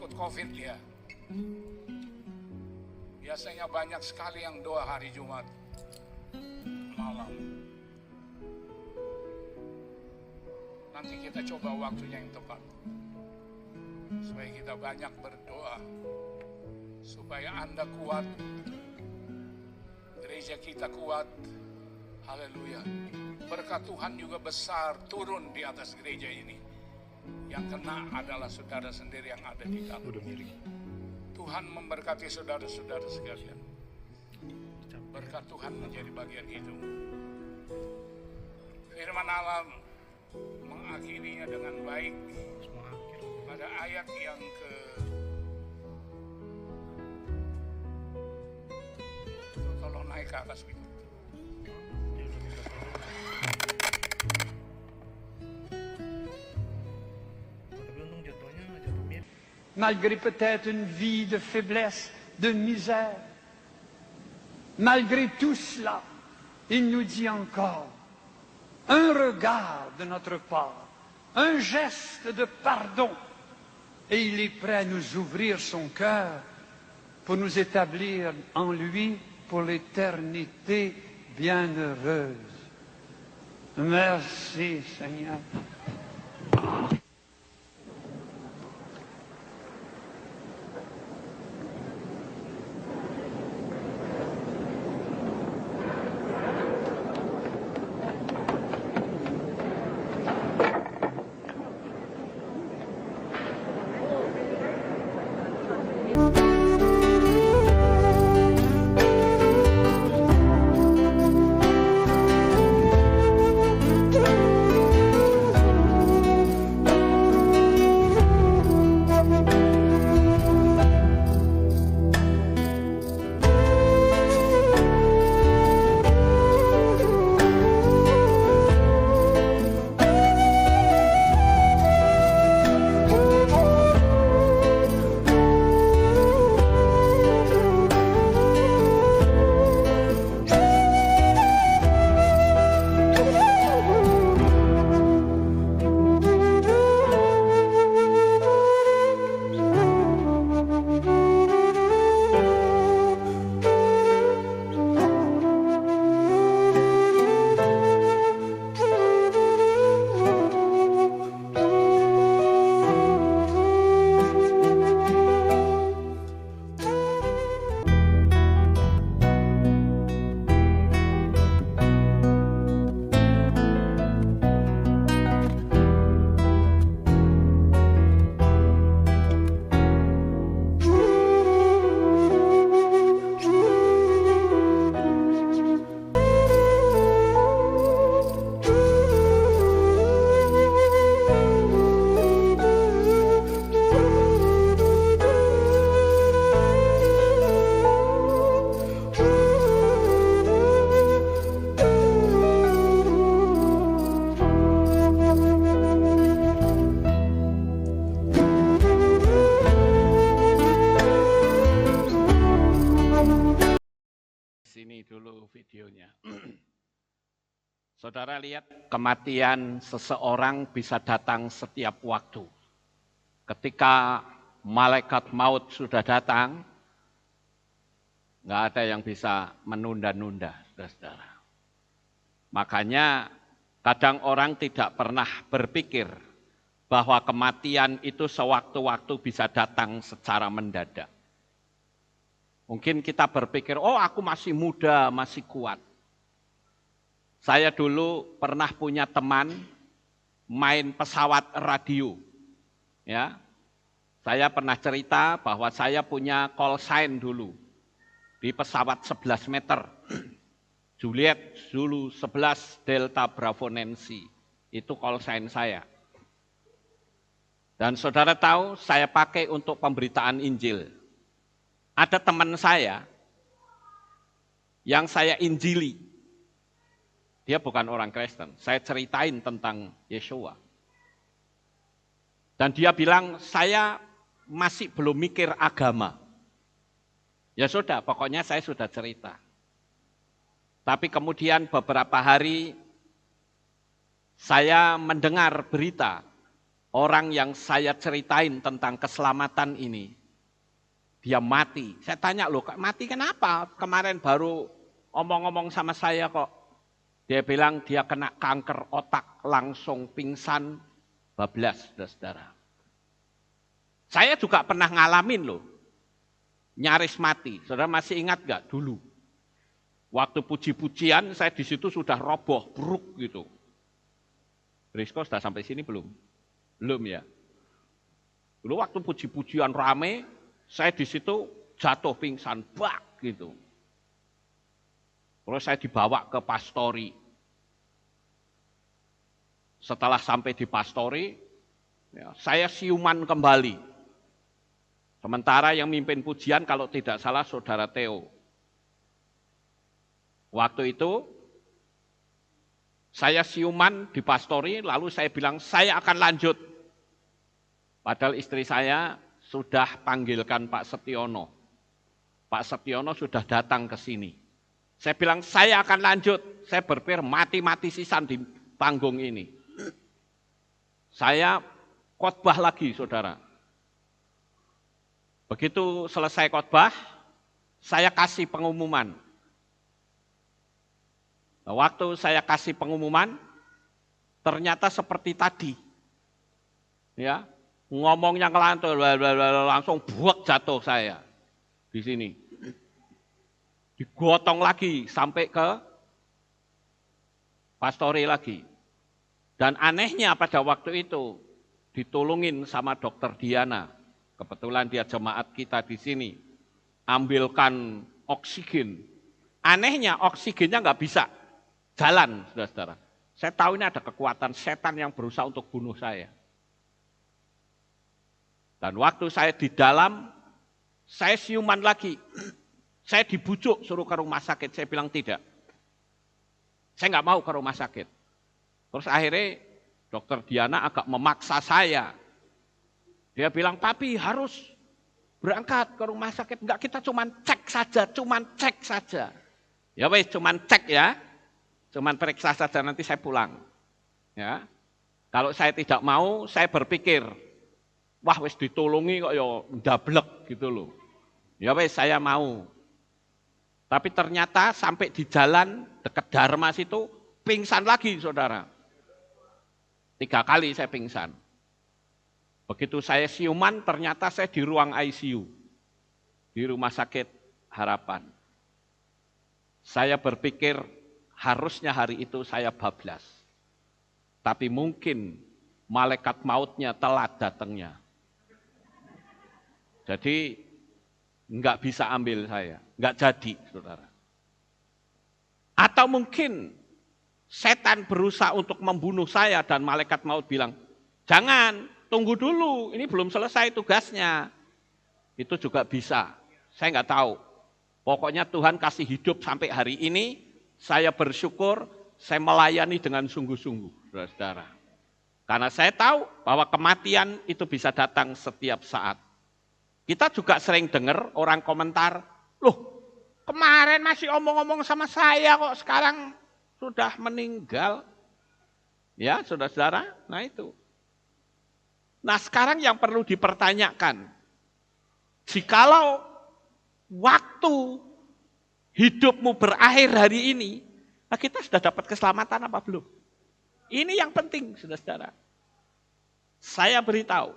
ikut COVID ya. Biasanya banyak sekali yang doa hari Jumat malam. Nanti kita coba waktunya yang tepat, supaya kita banyak berdoa, supaya Anda kuat, gereja kita kuat. Haleluya. Berkat Tuhan juga besar turun di atas gereja ini. Yang kena adalah saudara sendiri yang ada di dalam. Tuhan memberkati saudara-saudara sekalian. Berkat Tuhan menjadi bagian hidup. Firman Allah mengakhirinya dengan baik pada ayat yang kalau naik ke atas gitu. Malgré peut-être une vie de faiblesse, de misère, Malgré tout cela, il nous dit encore un regard de notre part, un geste de pardon, et il est prêt à nous ouvrir son cœur pour nous établir en lui pour l'éternité bienheureuse. Merci Seigneur. Sini dulu videonya. Saudara lihat, kematian seseorang bisa datang setiap waktu. Ketika malaikat maut sudah datang, nggak ada yang bisa menunda-nunda, saudara-saudara. Makanya kadang orang tidak pernah berpikir bahwa kematian itu sewaktu-waktu bisa datang secara mendadak. Mungkin kita berpikir, oh aku masih muda, masih kuat. Saya dulu pernah punya teman main pesawat radio. Ya, saya pernah cerita bahwa saya punya call sign dulu di pesawat 11 meter. Juliet Zulu 11 Delta Bravo Nancy. Itu call sign saya. Dan saudara tahu, saya pakai untuk pemberitaan Injil. Ada teman saya yang saya injili. Dia bukan orang Kristen. Saya ceritain tentang Yeshua. Dan dia bilang, saya masih belum mikir agama. Ya sudah, pokoknya saya sudah cerita. Tapi kemudian beberapa hari saya mendengar berita orang yang saya ceritain tentang keselamatan ini. Dia mati. Saya tanya, loh mati kenapa? Kemarin baru omong-omong sama saya kok. Dia bilang dia kena kanker otak, langsung pingsan, bablas, saudara-saudara. Saya juga pernah ngalamin loh, nyaris mati. Saudara masih ingat gak dulu? Waktu puji-pujian saya di situ sudah roboh, bruk gitu. Rizko sudah sampai sini belum? Belum ya? Dulu waktu puji-pujian rame, saya di situ jatuh pingsan, bak gitu. Terus saya dibawa ke pastori. Setelah sampai di pastori, ya, saya siuman kembali. Sementara yang mimpin pujian kalau tidak salah saudara Theo. Waktu itu saya siuman di pastori, lalu saya bilang saya akan lanjut. Padahal istri saya sudah panggilkan Pak Setiono. Pak Setiono sudah datang ke sini. Saya bilang, saya akan lanjut. Saya berpikir mati-mati sisan di panggung ini. Saya khotbah lagi, saudara. Begitu selesai khotbah, saya kasih pengumuman. Nah, waktu saya kasih pengumuman, ternyata seperti tadi. Ya, ngomongnya ngelantur, langsung buak jatuh saya di sini. Digotong lagi sampai ke pastori lagi. Dan anehnya pada waktu itu ditolongin sama dokter Diana. Kebetulan dia jemaat kita di sini. Ambilkan oksigen. Anehnya oksigennya nggak bisa jalan, saudara-saudara. Saya tahu ini ada kekuatan setan yang berusaha untuk bunuh saya. Dan waktu saya di dalam, saya siuman lagi. Saya dibujuk suruh ke rumah sakit. Saya bilang tidak. Saya nggak mau ke rumah sakit. Terus akhirnya dokter Diana agak memaksa saya. Dia bilang, papi harus berangkat ke rumah sakit. Enggak, kita cuman cek saja. Ya wes, cuman cek ya. Cuman periksa saja, nanti saya pulang. Ya. Kalau saya tidak mau, saya berpikir, wah wes ditolongi kok ya ndablek gitu loh. Ya wes, saya mau. Tapi ternyata sampai di jalan dekat Darmas itu pingsan lagi, saudara. 3 kali saya pingsan. Begitu saya siuman, ternyata saya di ruang ICU. Di Rumah Sakit Harapan. Saya berpikir harusnya hari itu saya bablas. Tapi mungkin malaikat mautnya telat datangnya. Jadi enggak bisa ambil saya. Enggak jadi, saudara. Atau mungkin setan berusaha untuk membunuh saya dan malaikat maut bilang, jangan, tunggu dulu, ini belum selesai tugasnya. Itu juga bisa, saya enggak tahu. Pokoknya Tuhan kasih hidup sampai hari ini, saya bersyukur, saya melayani dengan sungguh-sungguh, saudara. Karena saya tahu bahwa kematian itu bisa datang setiap saat. Kita juga sering dengar orang komentar, loh kemarin masih omong-omong sama saya kok sekarang sudah meninggal. Ya saudara-saudara, nah itu. Nah sekarang yang perlu dipertanyakan, jikalau waktu hidupmu berakhir hari ini, nah kita sudah dapat keselamatan apa belum? Ini yang penting, saudara-saudara. Saya beritahu,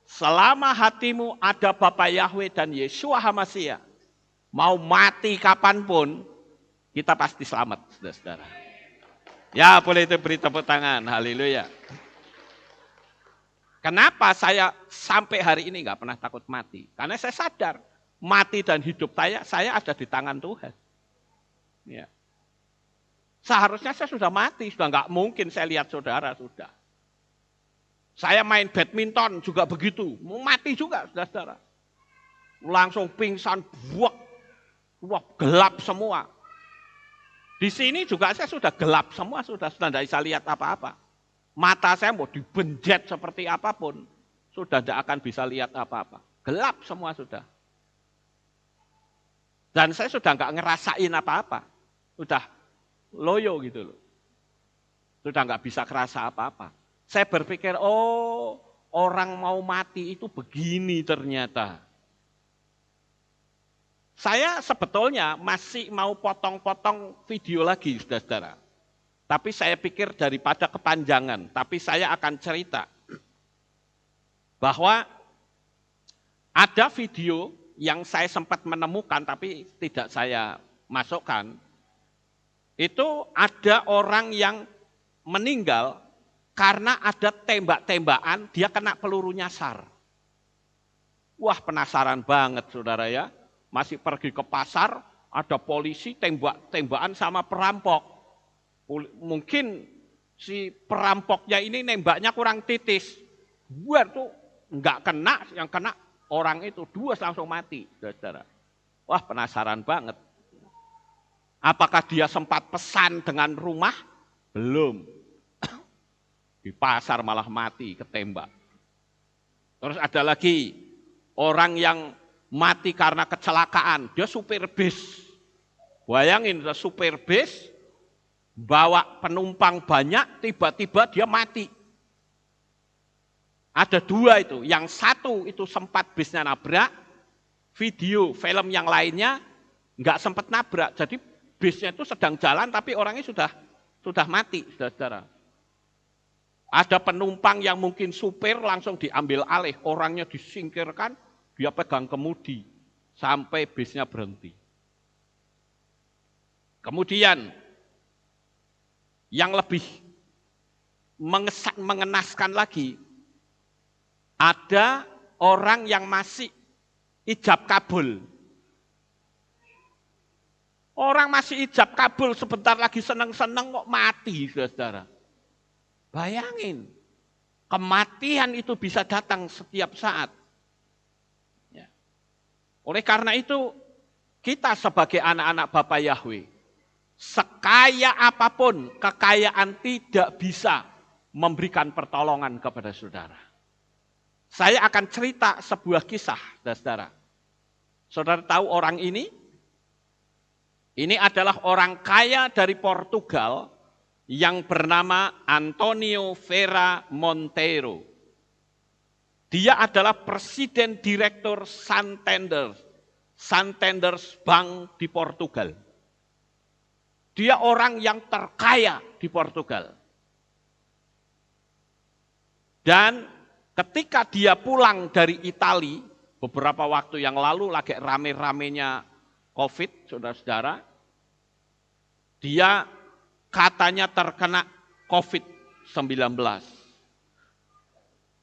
selama hatimu ada Bapa Yahweh dan Yeshua HaMashiach, mau mati kapanpun, kita pasti selamat, saudara-saudara. Ya, boleh itu beri tepuk tangan, haleluya. Kenapa saya sampai hari ini nggak pernah takut mati? Karena saya sadar, mati dan hidup saya ada di tangan Tuhan. Ya. Seharusnya saya sudah mati, sudah nggak mungkin saya lihat saudara, sudah. Saya main badminton juga begitu, mau mati juga, saudara-saudara. Langsung pingsan, buak, gelap semua. Di sini juga saya sudah gelap semua, sudah tidak bisa lihat apa-apa. Mata saya mau dibenjet seperti apapun, sudah tidak akan bisa lihat apa-apa. Gelap semua sudah. Dan saya sudah nggak ngerasain apa-apa, sudah loyo gitu loh. Sudah nggak bisa kerasa apa-apa. Saya berpikir, oh orang mau mati itu begini ternyata. Saya sebetulnya masih mau potong-potong video lagi, saudara-saudara. Tapi saya pikir daripada kepanjangan, tapi saya akan cerita bahwa ada video yang saya sempat menemukan tapi tidak saya masukkan. Itu ada orang yang meninggal karena ada tembak-tembakan, dia kena peluru nyasar. Wah, penasaran banget saudara ya. Masih pergi ke pasar, ada polisi tembak-tembakan sama perampok. Mungkin si perampoknya ini nembaknya kurang titis. Buat tuh enggak kena, yang kena orang itu, 2 langsung mati, saudara. Wah, penasaran banget. Apakah dia sempat pesan dengan rumah? Belum. Di pasar malah mati, ketembak. Terus ada lagi orang yang mati karena kecelakaan. Dia supir bis. Bayangin, supir bis bawa penumpang banyak, tiba-tiba dia mati. Ada 2 itu, yang satu itu sempat bisnya nabrak, film yang lainnya nggak sempat nabrak. Jadi bisnya itu sedang jalan tapi orangnya sudah mati, saudara. Ada penumpang yang mungkin supir langsung diambil alih, orangnya disingkirkan, dia pegang kemudi sampai bisnya berhenti. Kemudian yang lebih mengenaskan lagi, ada orang yang masih ijab kabul. Orang masih ijab kabul sebentar lagi seneng-seneng kok mati, saudara. Bayangin, kematian itu bisa datang setiap saat. Ya. Oleh karena itu, kita sebagai anak-anak Bapa Yahweh, sekaya apapun kekayaan tidak bisa memberikan pertolongan kepada saudara. Saya akan cerita sebuah kisah, saudara. Saudara tahu orang ini? Ini adalah orang kaya dari Portugal yang bernama Antonio Ferreira Monteiro. Dia adalah presiden direktur Santander Bank di Portugal. Dia orang yang terkaya di Portugal. Dan ketika dia pulang dari Italia, beberapa waktu yang lalu lagi rame-ramenya COVID, saudara-saudara, dia katanya terkena COVID-19.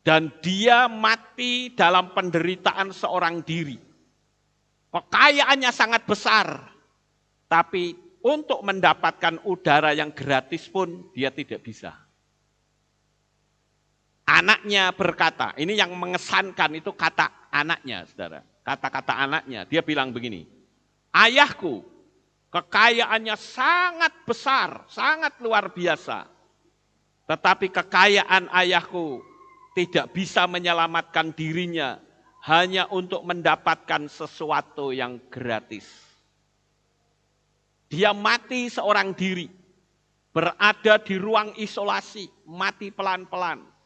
Dan dia mati dalam penderitaan seorang diri. Kekayaannya sangat besar, tapi untuk mendapatkan udara yang gratis pun dia tidak bisa. Anaknya berkata, ini yang mengesankan itu kata anaknya, saudara. Kata-kata anaknya, dia bilang begini, ayahku, kekayaannya sangat besar, sangat luar biasa. Tetapi kekayaan ayahku tidak bisa menyelamatkan dirinya hanya untuk mendapatkan sesuatu yang gratis. Dia mati seorang diri, berada di ruang isolasi, mati pelan-pelan.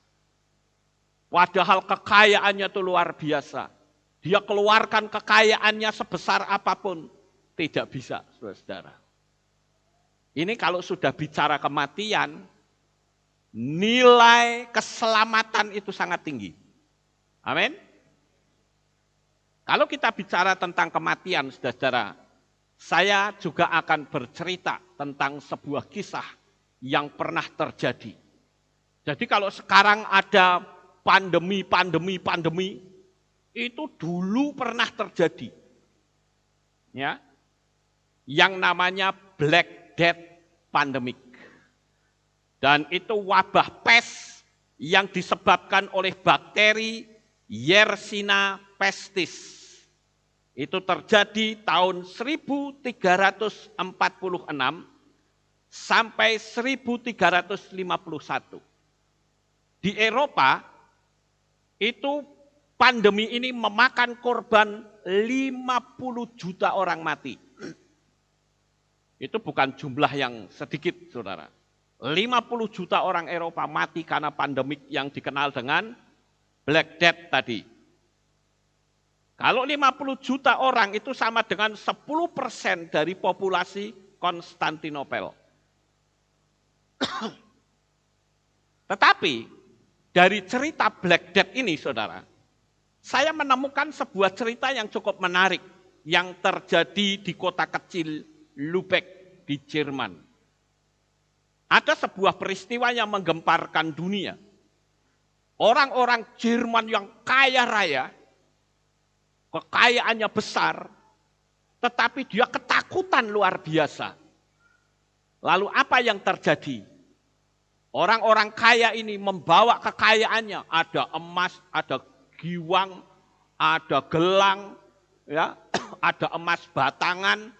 Padahal kekayaannya itu luar biasa. Dia keluarkan kekayaannya sebesar apapun, tidak bisa, saudara. Ini kalau sudah bicara kematian, nilai keselamatan itu sangat tinggi. Amin. Kalau kita bicara tentang kematian, saudara, saya juga akan bercerita tentang sebuah kisah yang pernah terjadi. Jadi kalau sekarang ada pandemi, itu dulu pernah terjadi. Ya. Yang namanya Black Death Pandemic. Dan itu wabah pes yang disebabkan oleh bakteri Yersinia pestis. Itu terjadi tahun 1346 sampai 1351. Di Eropa, itu pandemi ini memakan korban 50 juta orang mati. Itu bukan jumlah yang sedikit, saudara. 50 juta orang Eropa mati karena pandemik yang dikenal dengan Black Death tadi. Kalau 50 juta orang itu sama dengan 10% dari populasi Konstantinopel. Tetapi dari cerita Black Death ini, saudara, saya menemukan sebuah cerita yang cukup menarik yang terjadi di kota kecil Lübeck di Jerman. Ada sebuah peristiwa yang menggemparkan dunia. Orang-orang Jerman yang kaya raya, kekayaannya besar, tetapi dia ketakutan luar biasa. Lalu apa yang terjadi? Orang-orang kaya ini membawa kekayaannya, ada emas, ada giwang, ada gelang, ya, ada emas batangan.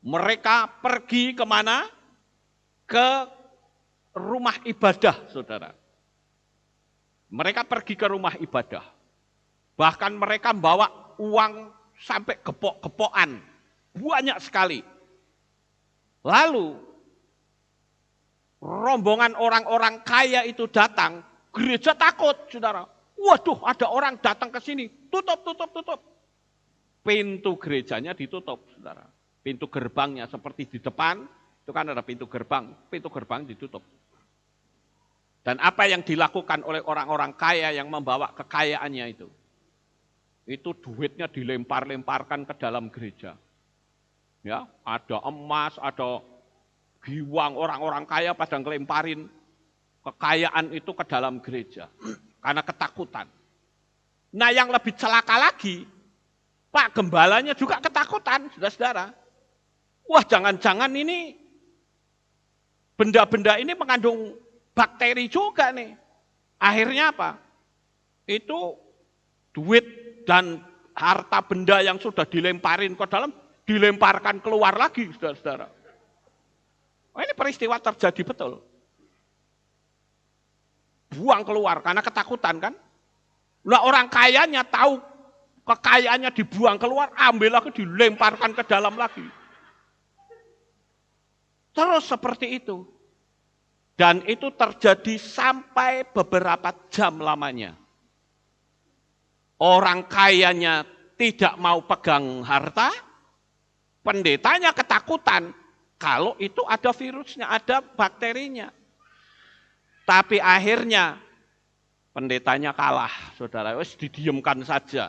Mereka pergi kemana? Ke rumah ibadah, saudara. Mereka pergi ke rumah ibadah. Bahkan mereka membawa uang sampai gepok-gepokan. Banyak sekali. Lalu rombongan orang-orang kaya itu datang, gereja takut, saudara. Waduh, ada orang datang ke sini, tutup. Pintu gerejanya ditutup, saudara. Pintu gerbangnya seperti di depan, itu kan ada pintu gerbang ditutup. Dan apa yang dilakukan oleh orang-orang kaya yang membawa kekayaannya itu duitnya dilempar-lemparkan ke dalam gereja. Ya, ada emas, ada giwang, orang-orang kaya pada ngelemparin kekayaan itu ke dalam gereja karena ketakutan. Nah, yang lebih celaka lagi, Pak Gembalanya juga ketakutan, saudara-saudara. Wah, jangan-jangan ini benda-benda ini mengandung bakteri juga nih. Akhirnya apa? Itu duit dan harta benda yang sudah dilemparin ke dalam, dilemparkan keluar lagi, saudara-saudara. Oh, ini peristiwa terjadi betul. Buang keluar karena ketakutan kan. Nah, orang kayanya tahu kekayaannya dibuang keluar, ambil lagi, dilemparkan ke dalam lagi. Terus seperti itu. Dan itu terjadi sampai beberapa jam lamanya. Orang kayanya tidak mau pegang harta, pendetanya ketakutan kalau itu ada virusnya, ada bakterinya. Tapi akhirnya pendetanya kalah, saudara. Wes didiamkan saja.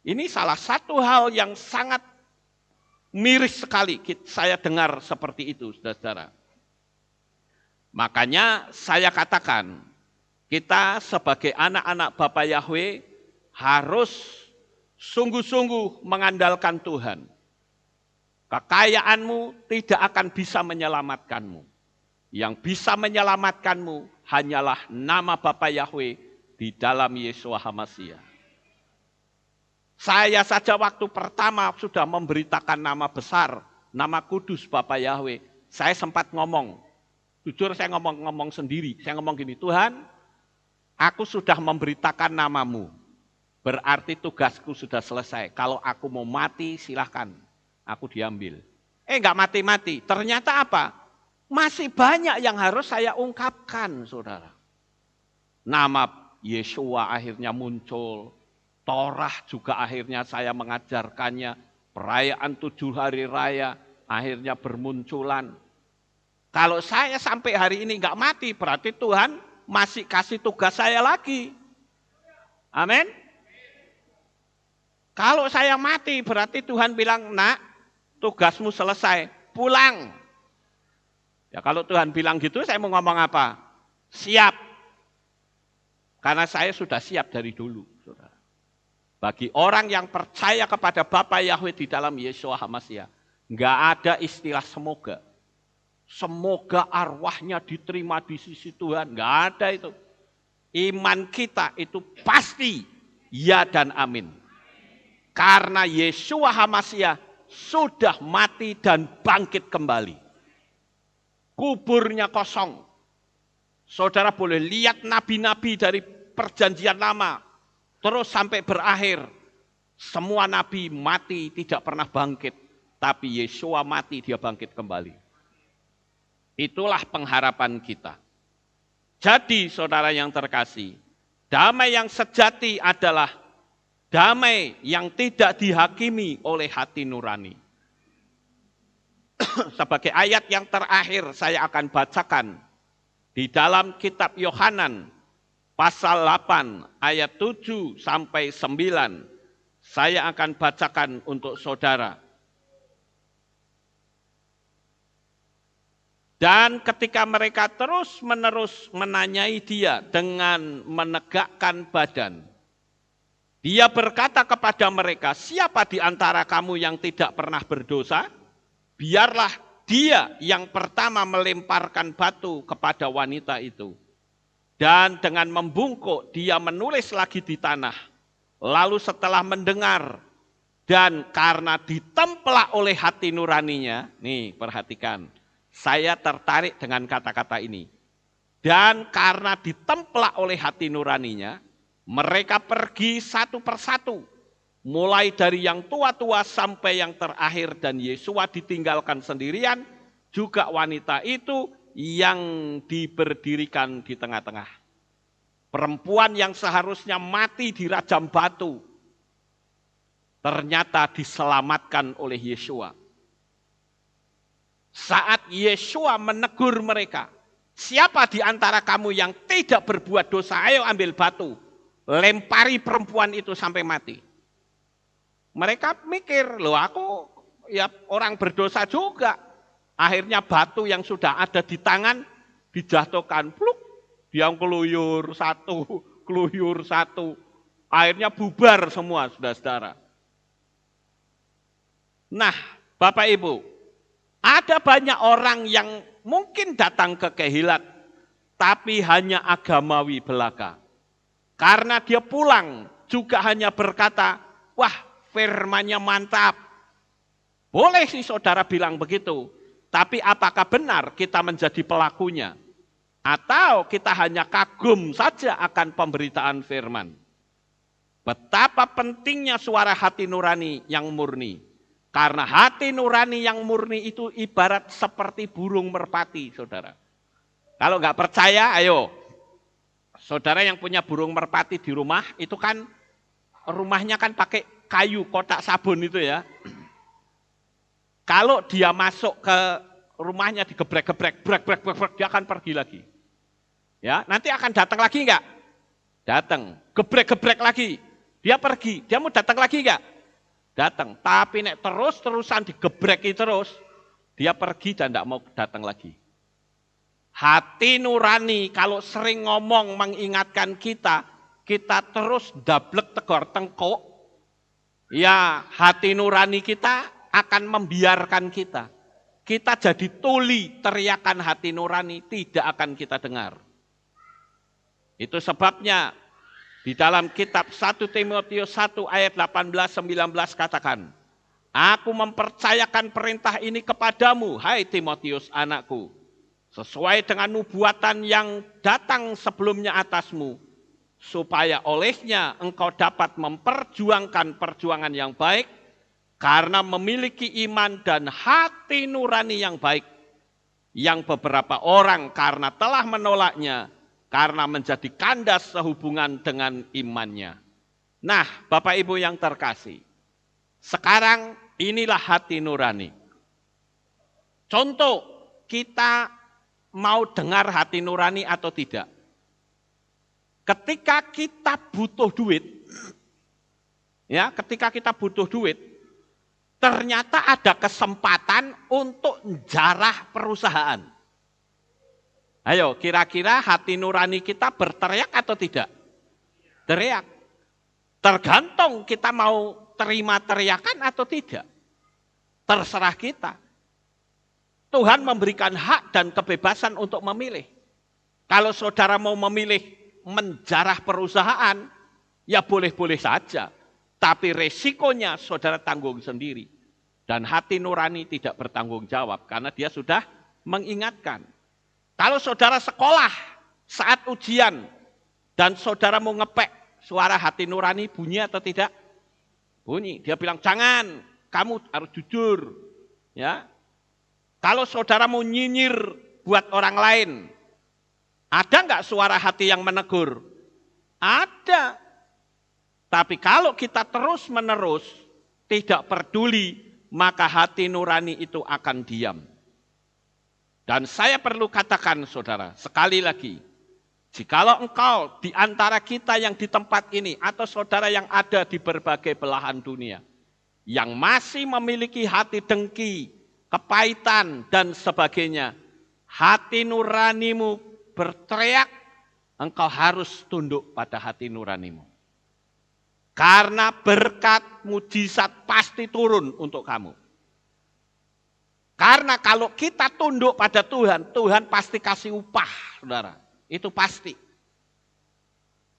Ini salah satu hal yang sangat miris sekali saya dengar seperti itu, saudara-saudara. Makanya saya katakan, kita sebagai anak-anak Bapa Yahweh harus sungguh-sungguh mengandalkan Tuhan. Kekayaanmu tidak akan bisa menyelamatkanmu. Yang bisa menyelamatkanmu hanyalah nama Bapa Yahweh di dalam Yeshua HaMashiach. Saya saja waktu pertama sudah memberitakan nama besar, nama kudus Bapa Yahweh. Saya sempat ngomong, jujur saya ngomong sendiri. Saya ngomong gini, Tuhan, aku sudah memberitakan namamu. Berarti tugasku sudah selesai. Kalau aku mau mati silahkan, aku diambil. Enggak mati-mati. Ternyata apa? Masih banyak yang harus saya ungkapkan, saudara. Nama Yeshua akhirnya muncul. Torah juga akhirnya saya mengajarkannya. Perayaan 7 hari raya akhirnya bermunculan. Kalau saya sampai hari ini enggak mati, berarti Tuhan masih kasih tugas saya lagi. Amin. Kalau saya mati, berarti Tuhan bilang, nak, tugasmu selesai, pulang. Ya kalau Tuhan bilang gitu, saya mau ngomong apa? Siap. Karena saya sudah siap dari dulu, saudara. Bagi orang yang percaya kepada Bapa Yahweh di dalam Yeshua HaMashiach, enggak ada istilah semoga. Semoga arwahnya diterima di sisi Tuhan, enggak ada itu. Iman kita itu pasti ya dan amin. Karena Yeshua HaMashiach sudah mati dan bangkit kembali. Kuburnya kosong. Saudara boleh lihat nabi-nabi dari perjanjian lama. Terus sampai berakhir. Semua nabi mati tidak pernah bangkit. Tapi Yeshua mati, dia bangkit kembali. Itulah pengharapan kita. Jadi saudara yang terkasih, damai yang sejati adalah damai yang tidak dihakimi oleh hati nurani. Sebagai ayat yang terakhir saya akan bacakan di dalam kitab Yohanan pasal 8 ayat 7 sampai 9. Saya akan bacakan untuk saudara. Dan ketika mereka terus-menerus menanyai dia dengan menegakkan badan, dia berkata kepada mereka, siapa di antara kamu yang tidak pernah berdosa? Biarlah dia yang pertama melemparkan batu kepada wanita itu. Dan dengan membungkuk dia menulis lagi di tanah. Lalu setelah mendengar dan karena ditemplak oleh hati nuraninya, nih perhatikan, saya tertarik dengan kata-kata ini. Dan karena ditemplak oleh hati nuraninya, mereka pergi satu persatu mulai dari yang tua-tua sampai yang terakhir, dan Yesua ditinggalkan sendirian, juga wanita itu yang diberdirikan di tengah-tengah. Perempuan yang seharusnya mati di rajam batu, ternyata diselamatkan oleh Yesua. Saat Yesua menegur mereka, siapa di antara kamu yang tidak berbuat dosa, ayo ambil batu, lempari perempuan itu sampai mati. Mereka mikir, loh aku ya orang berdosa juga. Akhirnya batu yang sudah ada di tangan dijatuhkan, pluk, dia keluyur satu. Akhirnya bubar semua, saudara-saudara. Nah, Bapak Ibu, ada banyak orang yang mungkin datang ke Kehilat, tapi hanya agamawi belaka. Karena dia pulang juga hanya berkata, wah, firman-Nya mantap. Boleh sih saudara bilang begitu, tapi apakah benar kita menjadi pelakunya? Atau kita hanya kagum saja akan pemberitaan firman? Betapa pentingnya suara hati nurani yang murni. Karena hati nurani yang murni itu ibarat seperti burung merpati, saudara. Kalau nggak percaya, ayo. Saudara yang punya burung merpati di rumah, itu kan rumahnya kan pakai kayu kotak sabun itu ya. Kalau dia masuk ke rumahnya digebrek-gebrek, brek, dia akan pergi lagi. Ya, nanti akan datang lagi enggak? Datang. Gebrek-gebrek lagi. Dia pergi. Dia mau datang lagi enggak? Datang. Tapi nek terus-terusan digebreki terus, dia pergi dan enggak mau datang lagi. Hati nurani kalau sering ngomong mengingatkan kita terus dablek tegor tengkuk, ya hati nurani kita akan membiarkan kita. Kita jadi tuli, teriakan hati nurani tidak akan kita dengar. Itu sebabnya di dalam kitab 1 Timotius 1 ayat 18-19 katakan, aku mempercayakan perintah ini kepadamu, hai Timotius anakku, sesuai dengan nubuatan yang datang sebelumnya atasmu, supaya olehnya engkau dapat memperjuangkan perjuangan yang baik, karena memiliki iman dan hati nurani yang baik, yang beberapa orang karena telah menolaknya, karena menjadi kandas sehubungan dengan imannya. Nah, Bapak Ibu yang terkasih, sekarang inilah hati nurani. Contoh, kita mau dengar hati nurani atau tidak? Ketika kita butuh duit, ya, ketika kita butuh duit, ternyata ada kesempatan untuk jarah perusahaan. Ayo, kira-kira hati nurani kita berteriak atau tidak? Teriak. Tergantung kita mau terima teriakan atau tidak. Terserah kita. Tuhan memberikan hak dan kebebasan untuk memilih. Kalau saudara mau memilih menjarah perusahaan, ya boleh-boleh saja. Tapi resikonya saudara tanggung sendiri. Dan hati nurani tidak bertanggung jawab karena dia sudah mengingatkan. Kalau saudara sekolah saat ujian dan saudara mau ngepek, suara hati nurani bunyi atau tidak? Bunyi. Dia bilang, jangan, kamu harus jujur. Ya. Kalau saudara mau nyinyir buat orang lain, ada enggak suara hati yang menegur? Ada. Tapi kalau kita terus-menerus tidak peduli, maka hati nurani itu akan diam. Dan saya perlu katakan saudara, sekali lagi, jikalau engkau di antara kita yang di tempat ini, atau saudara yang ada di berbagai belahan dunia, yang masih memiliki hati dengki, kepahitan, dan sebagainya, hati nuranimu berteriak, engkau harus tunduk pada hati nuranimu. Karena berkat mujizat pasti turun untuk kamu. Karena kalau kita tunduk pada Tuhan, Tuhan pasti kasih upah, saudara. Itu pasti.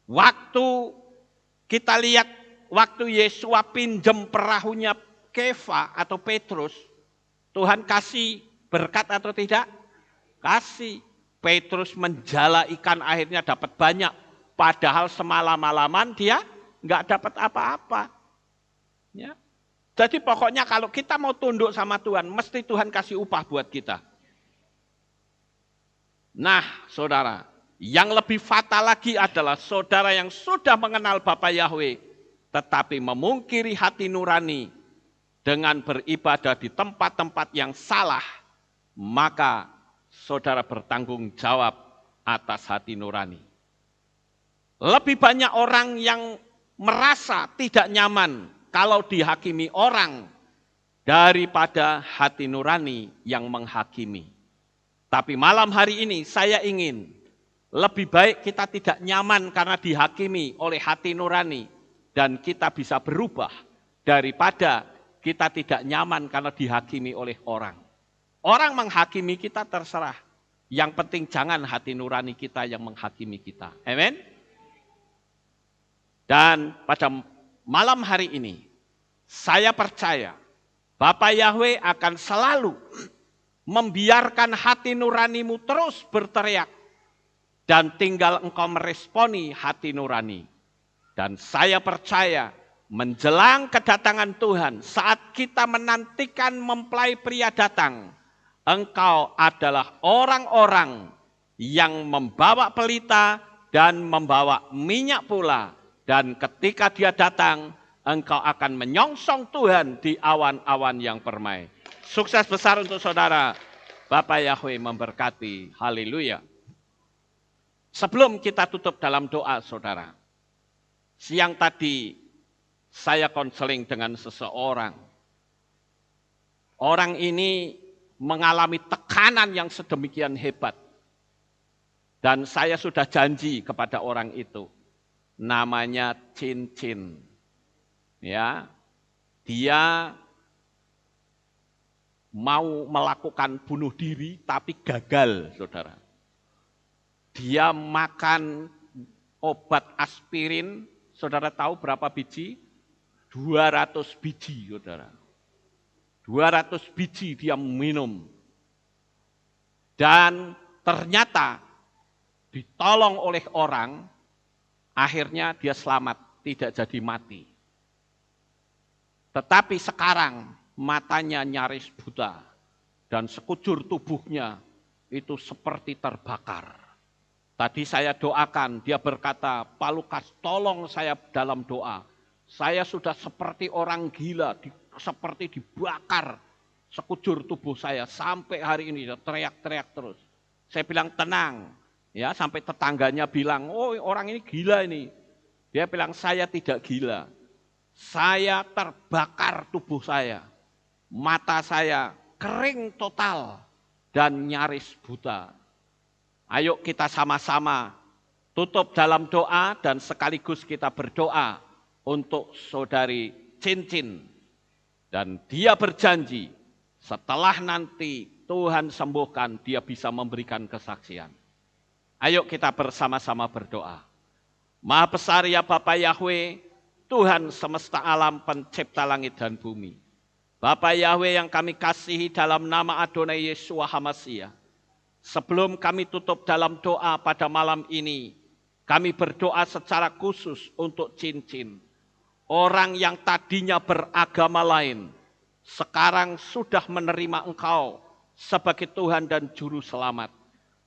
Waktu kita lihat, waktu Yesua pinjam perahunya Kefa atau Petrus, Tuhan kasih berkat atau tidak? Kasih. Petrus menjala ikan akhirnya dapat banyak. Padahal semalam-malaman dia nggak dapat apa-apa. Ya. Jadi pokoknya kalau kita mau tunduk sama Tuhan, mesti Tuhan kasih upah buat kita. Nah, saudara, yang lebih fatal lagi adalah saudara yang sudah mengenal Bapa Yahweh, tetapi memungkiri hati nurani dengan beribadah di tempat-tempat yang salah, maka saudara bertanggung jawab atas hati nurani. Lebih banyak orang yang merasa tidak nyaman kalau dihakimi orang daripada hati nurani yang menghakimi. Tapi malam hari ini saya ingin lebih baik kita tidak nyaman karena dihakimi oleh hati nurani dan kita bisa berubah daripada kita tidak nyaman karena dihakimi oleh orang. Orang menghakimi kita terserah. Yang penting jangan hati nurani kita yang menghakimi kita. Amin. Dan pada malam hari ini saya percaya Bapa Yahweh akan selalu membiarkan hati nuranimu terus berteriak dan tinggal engkau meresponi hati nurani. Dan saya percaya menjelang kedatangan Tuhan, saat kita menantikan mempelai pria datang, engkau adalah orang-orang yang membawa pelita dan membawa minyak pula. Dan ketika dia datang, engkau akan menyongsong Tuhan di awan-awan yang permai. Sukses besar untuk saudara. Bapa Yahweh memberkati. Haleluya. Sebelum kita tutup dalam doa, saudara. Siang tadi saya konseling dengan seseorang. Orang ini mengalami tekanan yang sedemikian hebat. Dan saya sudah janji kepada orang itu. Namanya cincin. Ya, dia mau melakukan bunuh diri tapi gagal, saudara. Dia makan obat aspirin, saudara tahu berapa biji? 200 biji, saudara. 200 biji dia minum. Dan ternyata ditolong oleh orang, akhirnya dia selamat, tidak jadi mati. Tetapi sekarang matanya nyaris buta dan sekujur tubuhnya itu seperti terbakar. Tadi saya doakan, dia berkata, Pak Lukas tolong saya dalam doa. Saya sudah seperti orang gila, seperti dibakar sekujur tubuh saya. Sampai hari ini teriak-teriak terus. Saya bilang tenang, ya sampai tetangganya bilang, oh orang ini gila ini. Dia bilang saya tidak gila. Saya terbakar tubuh saya, mata saya kering total dan nyaris buta. Ayo kita sama-sama tutup dalam doa dan sekaligus kita berdoa untuk saudari Cincin. Dan dia berjanji setelah nanti Tuhan sembuhkan dia bisa memberikan kesaksian. Ayo kita bersama-sama berdoa. Maha besar ya Bapa Yahweh, Tuhan semesta alam pencipta langit dan bumi. Bapa Yahweh yang kami kasihi dalam nama Adonai Yeshua HaMashiach. Sebelum kami tutup dalam doa pada malam ini, kami berdoa secara khusus untuk Cincin. Orang yang tadinya beragama lain, sekarang sudah menerima Engkau sebagai Tuhan dan Juru Selamat.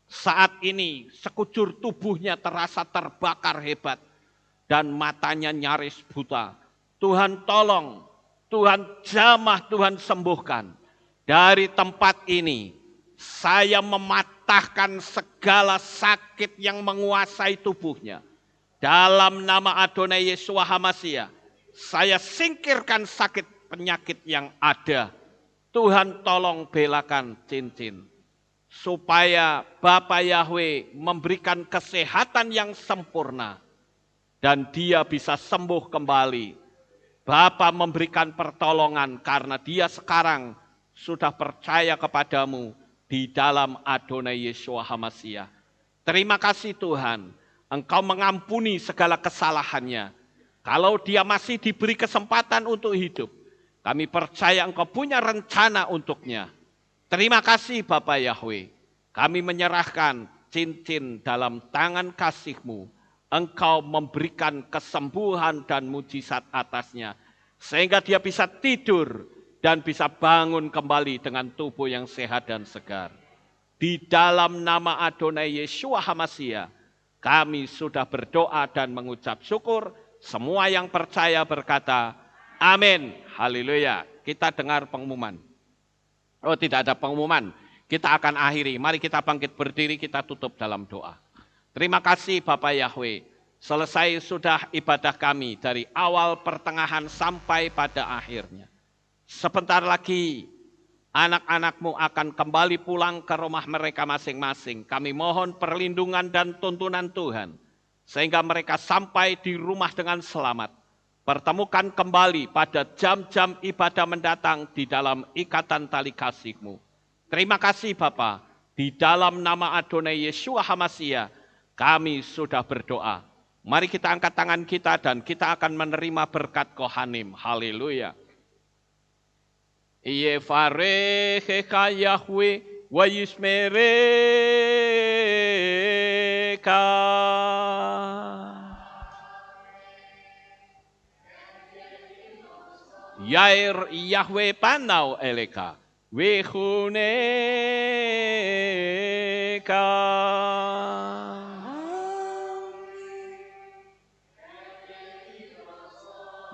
Saat ini sekujur tubuhnya terasa terbakar hebat. Dan matanya nyaris buta. Tuhan tolong, Tuhan jamah, Tuhan sembuhkan. Dari tempat ini, saya mematahkan segala sakit yang menguasai tubuhnya. Dalam nama Adonai Yeshua HaMashiach, saya singkirkan sakit penyakit yang ada. Tuhan tolong belakan Cincin. Supaya Bapa Yahweh memberikan kesehatan yang sempurna. Dan dia bisa sembuh kembali. Bapa memberikan pertolongan karena dia sekarang sudah percaya kepadamu di dalam Adonai Yeshua HaMashiach. Terima kasih Tuhan, Engkau mengampuni segala kesalahannya. Kalau dia masih diberi kesempatan untuk hidup, kami percaya Engkau punya rencana untuknya. Terima kasih Bapa Yahweh, kami menyerahkan Cincin dalam tangan kasih-Mu. Engkau memberikan kesembuhan dan mujizat atasnya. sehingga dia bisa tidur dan bisa bangun kembali dengan tubuh yang sehat dan segar. Di dalam nama Adonai Yeshua HaMashiach, kami sudah berdoa dan mengucap syukur. Semua yang percaya berkata, amin. Haleluya. Kita dengar pengumuman. Oh, tidak ada pengumuman. Kita akan akhiri. Mari kita bangkit berdiri, kita tutup dalam doa. Terima kasih Bapak Yahweh. Selesai sudah ibadah kami dari awal pertengahan sampai pada akhirnya. Sebentar lagi anak-anak-Mu akan kembali pulang ke rumah mereka masing-masing. Kami mohon perlindungan dan tuntunan Tuhan, sehingga mereka sampai di rumah dengan selamat. Pertemukan kembali pada jam-jam ibadah mendatang di dalam ikatan tali kasih-Mu. Terima kasih Bapa, di dalam nama Adonai Yeshua HaMashiach, kami sudah berdoa. Mari kita angkat tangan kita dan kita akan menerima berkat Kohanim. Haleluya. Yevarechecha Yahweh wa yishmereka. Yair Yahweh panau eleka wechuneka.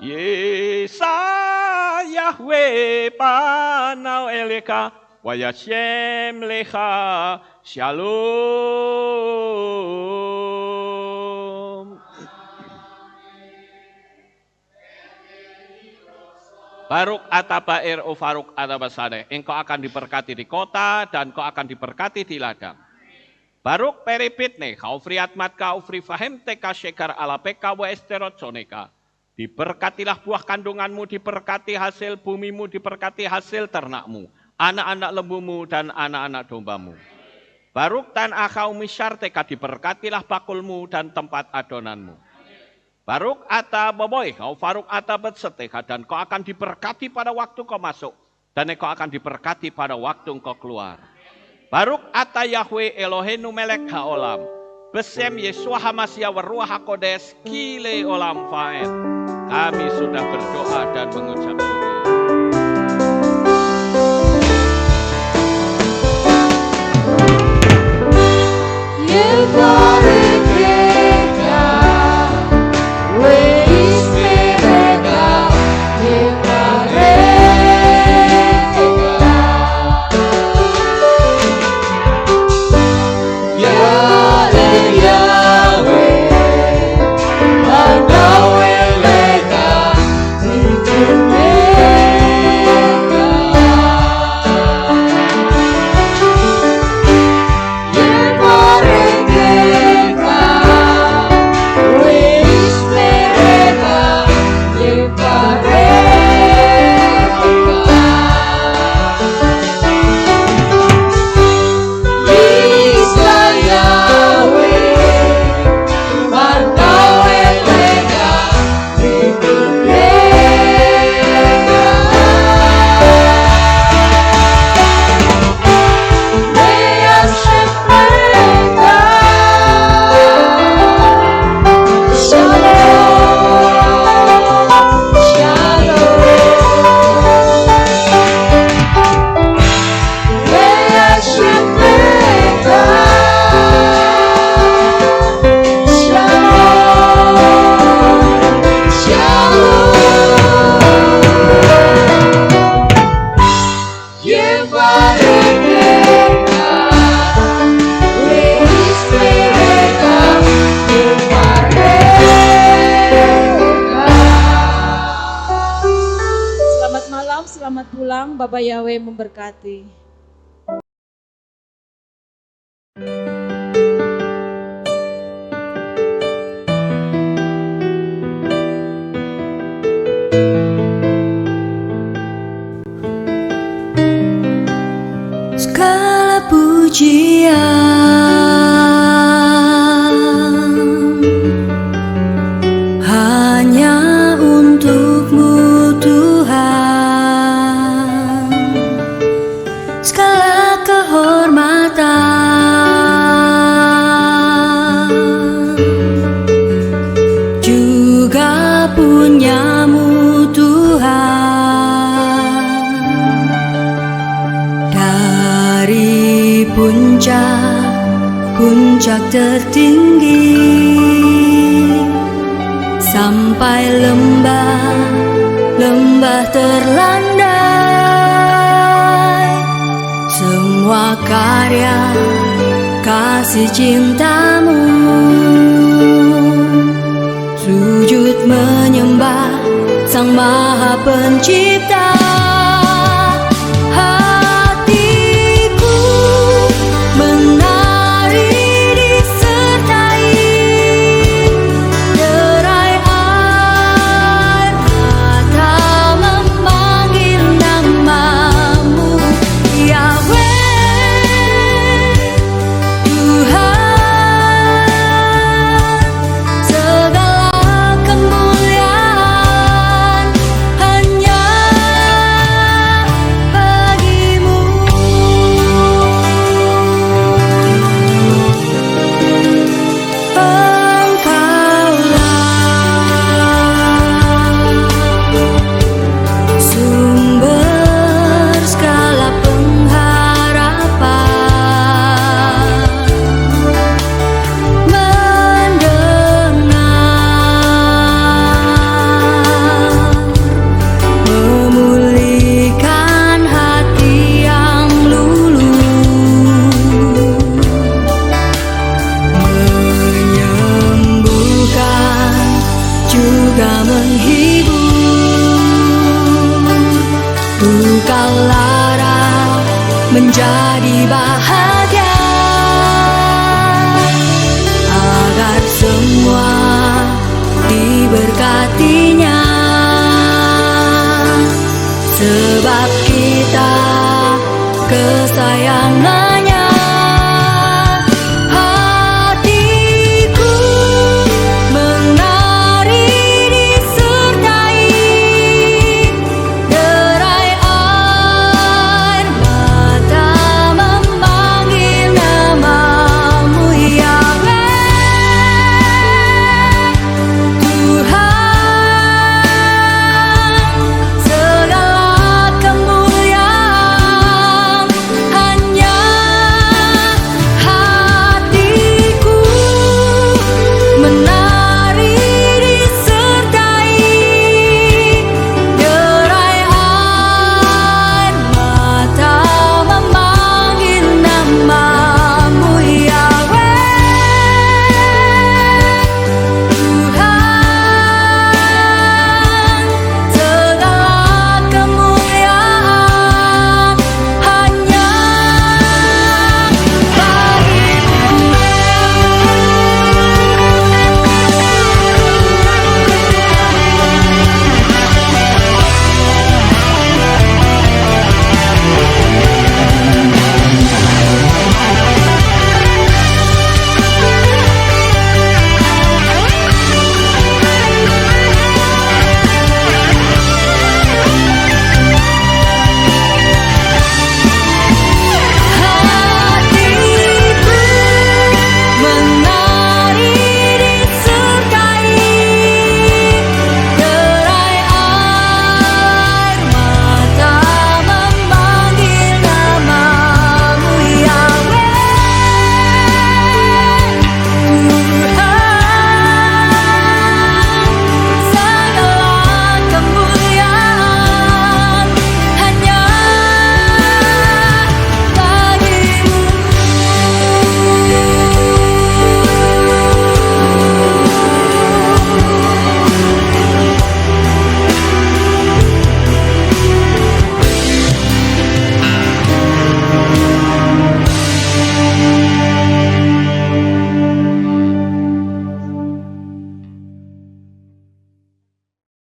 Yesa Yahweh panau eleka wa yashem lecha shalom. Baruk atabair ufaruk atabasade. Engkau akan diberkati di kota dan kau akan diberkati di ladang. Baruk peripitne kau friat matka ufri fahem teka shekar ala peka wa esterot soneka. Diberkatilah buah kandunganmu, diberkati hasil bumimu, diberkati hasil ternakmu, anak-anak lembumu dan anak-anak dombamu. Baruk tan akau misyar teka, diberkatilah bakulmu dan tempat adonanmu. Baruk ata boboy, kau faruk ata betseteka, dan kau akan diberkati pada waktu kau masuk, dan kau akan diberkati pada waktu kau keluar. Baruk ata Yahweh Elohenu melek haolam, besem Yeshua HaMashiach waruah hakodes kile olam faed. Kami sudah berdoa dan mengucap syukur. Bapak Yahweh memberkati. Segala pujian hanya untuk-Mu Tuhan, segala kehormatan juga punya-Mu Tuhan. puncak tertinggi sampai lembah terlandai. Semua karya kasih cintamu, sujud menyembah Sang Maha Pencipta. Hatiku menari disertai derai air mata memanggil namamu, Yahweh Tuhan. Segala kemuliaan hanya bagimu. Engkaulah sumber segala pengharapan, mendengar, memulihkan hati yang luluh, menyembuhkan juga menghibur. Luka lara menjadi bahagia.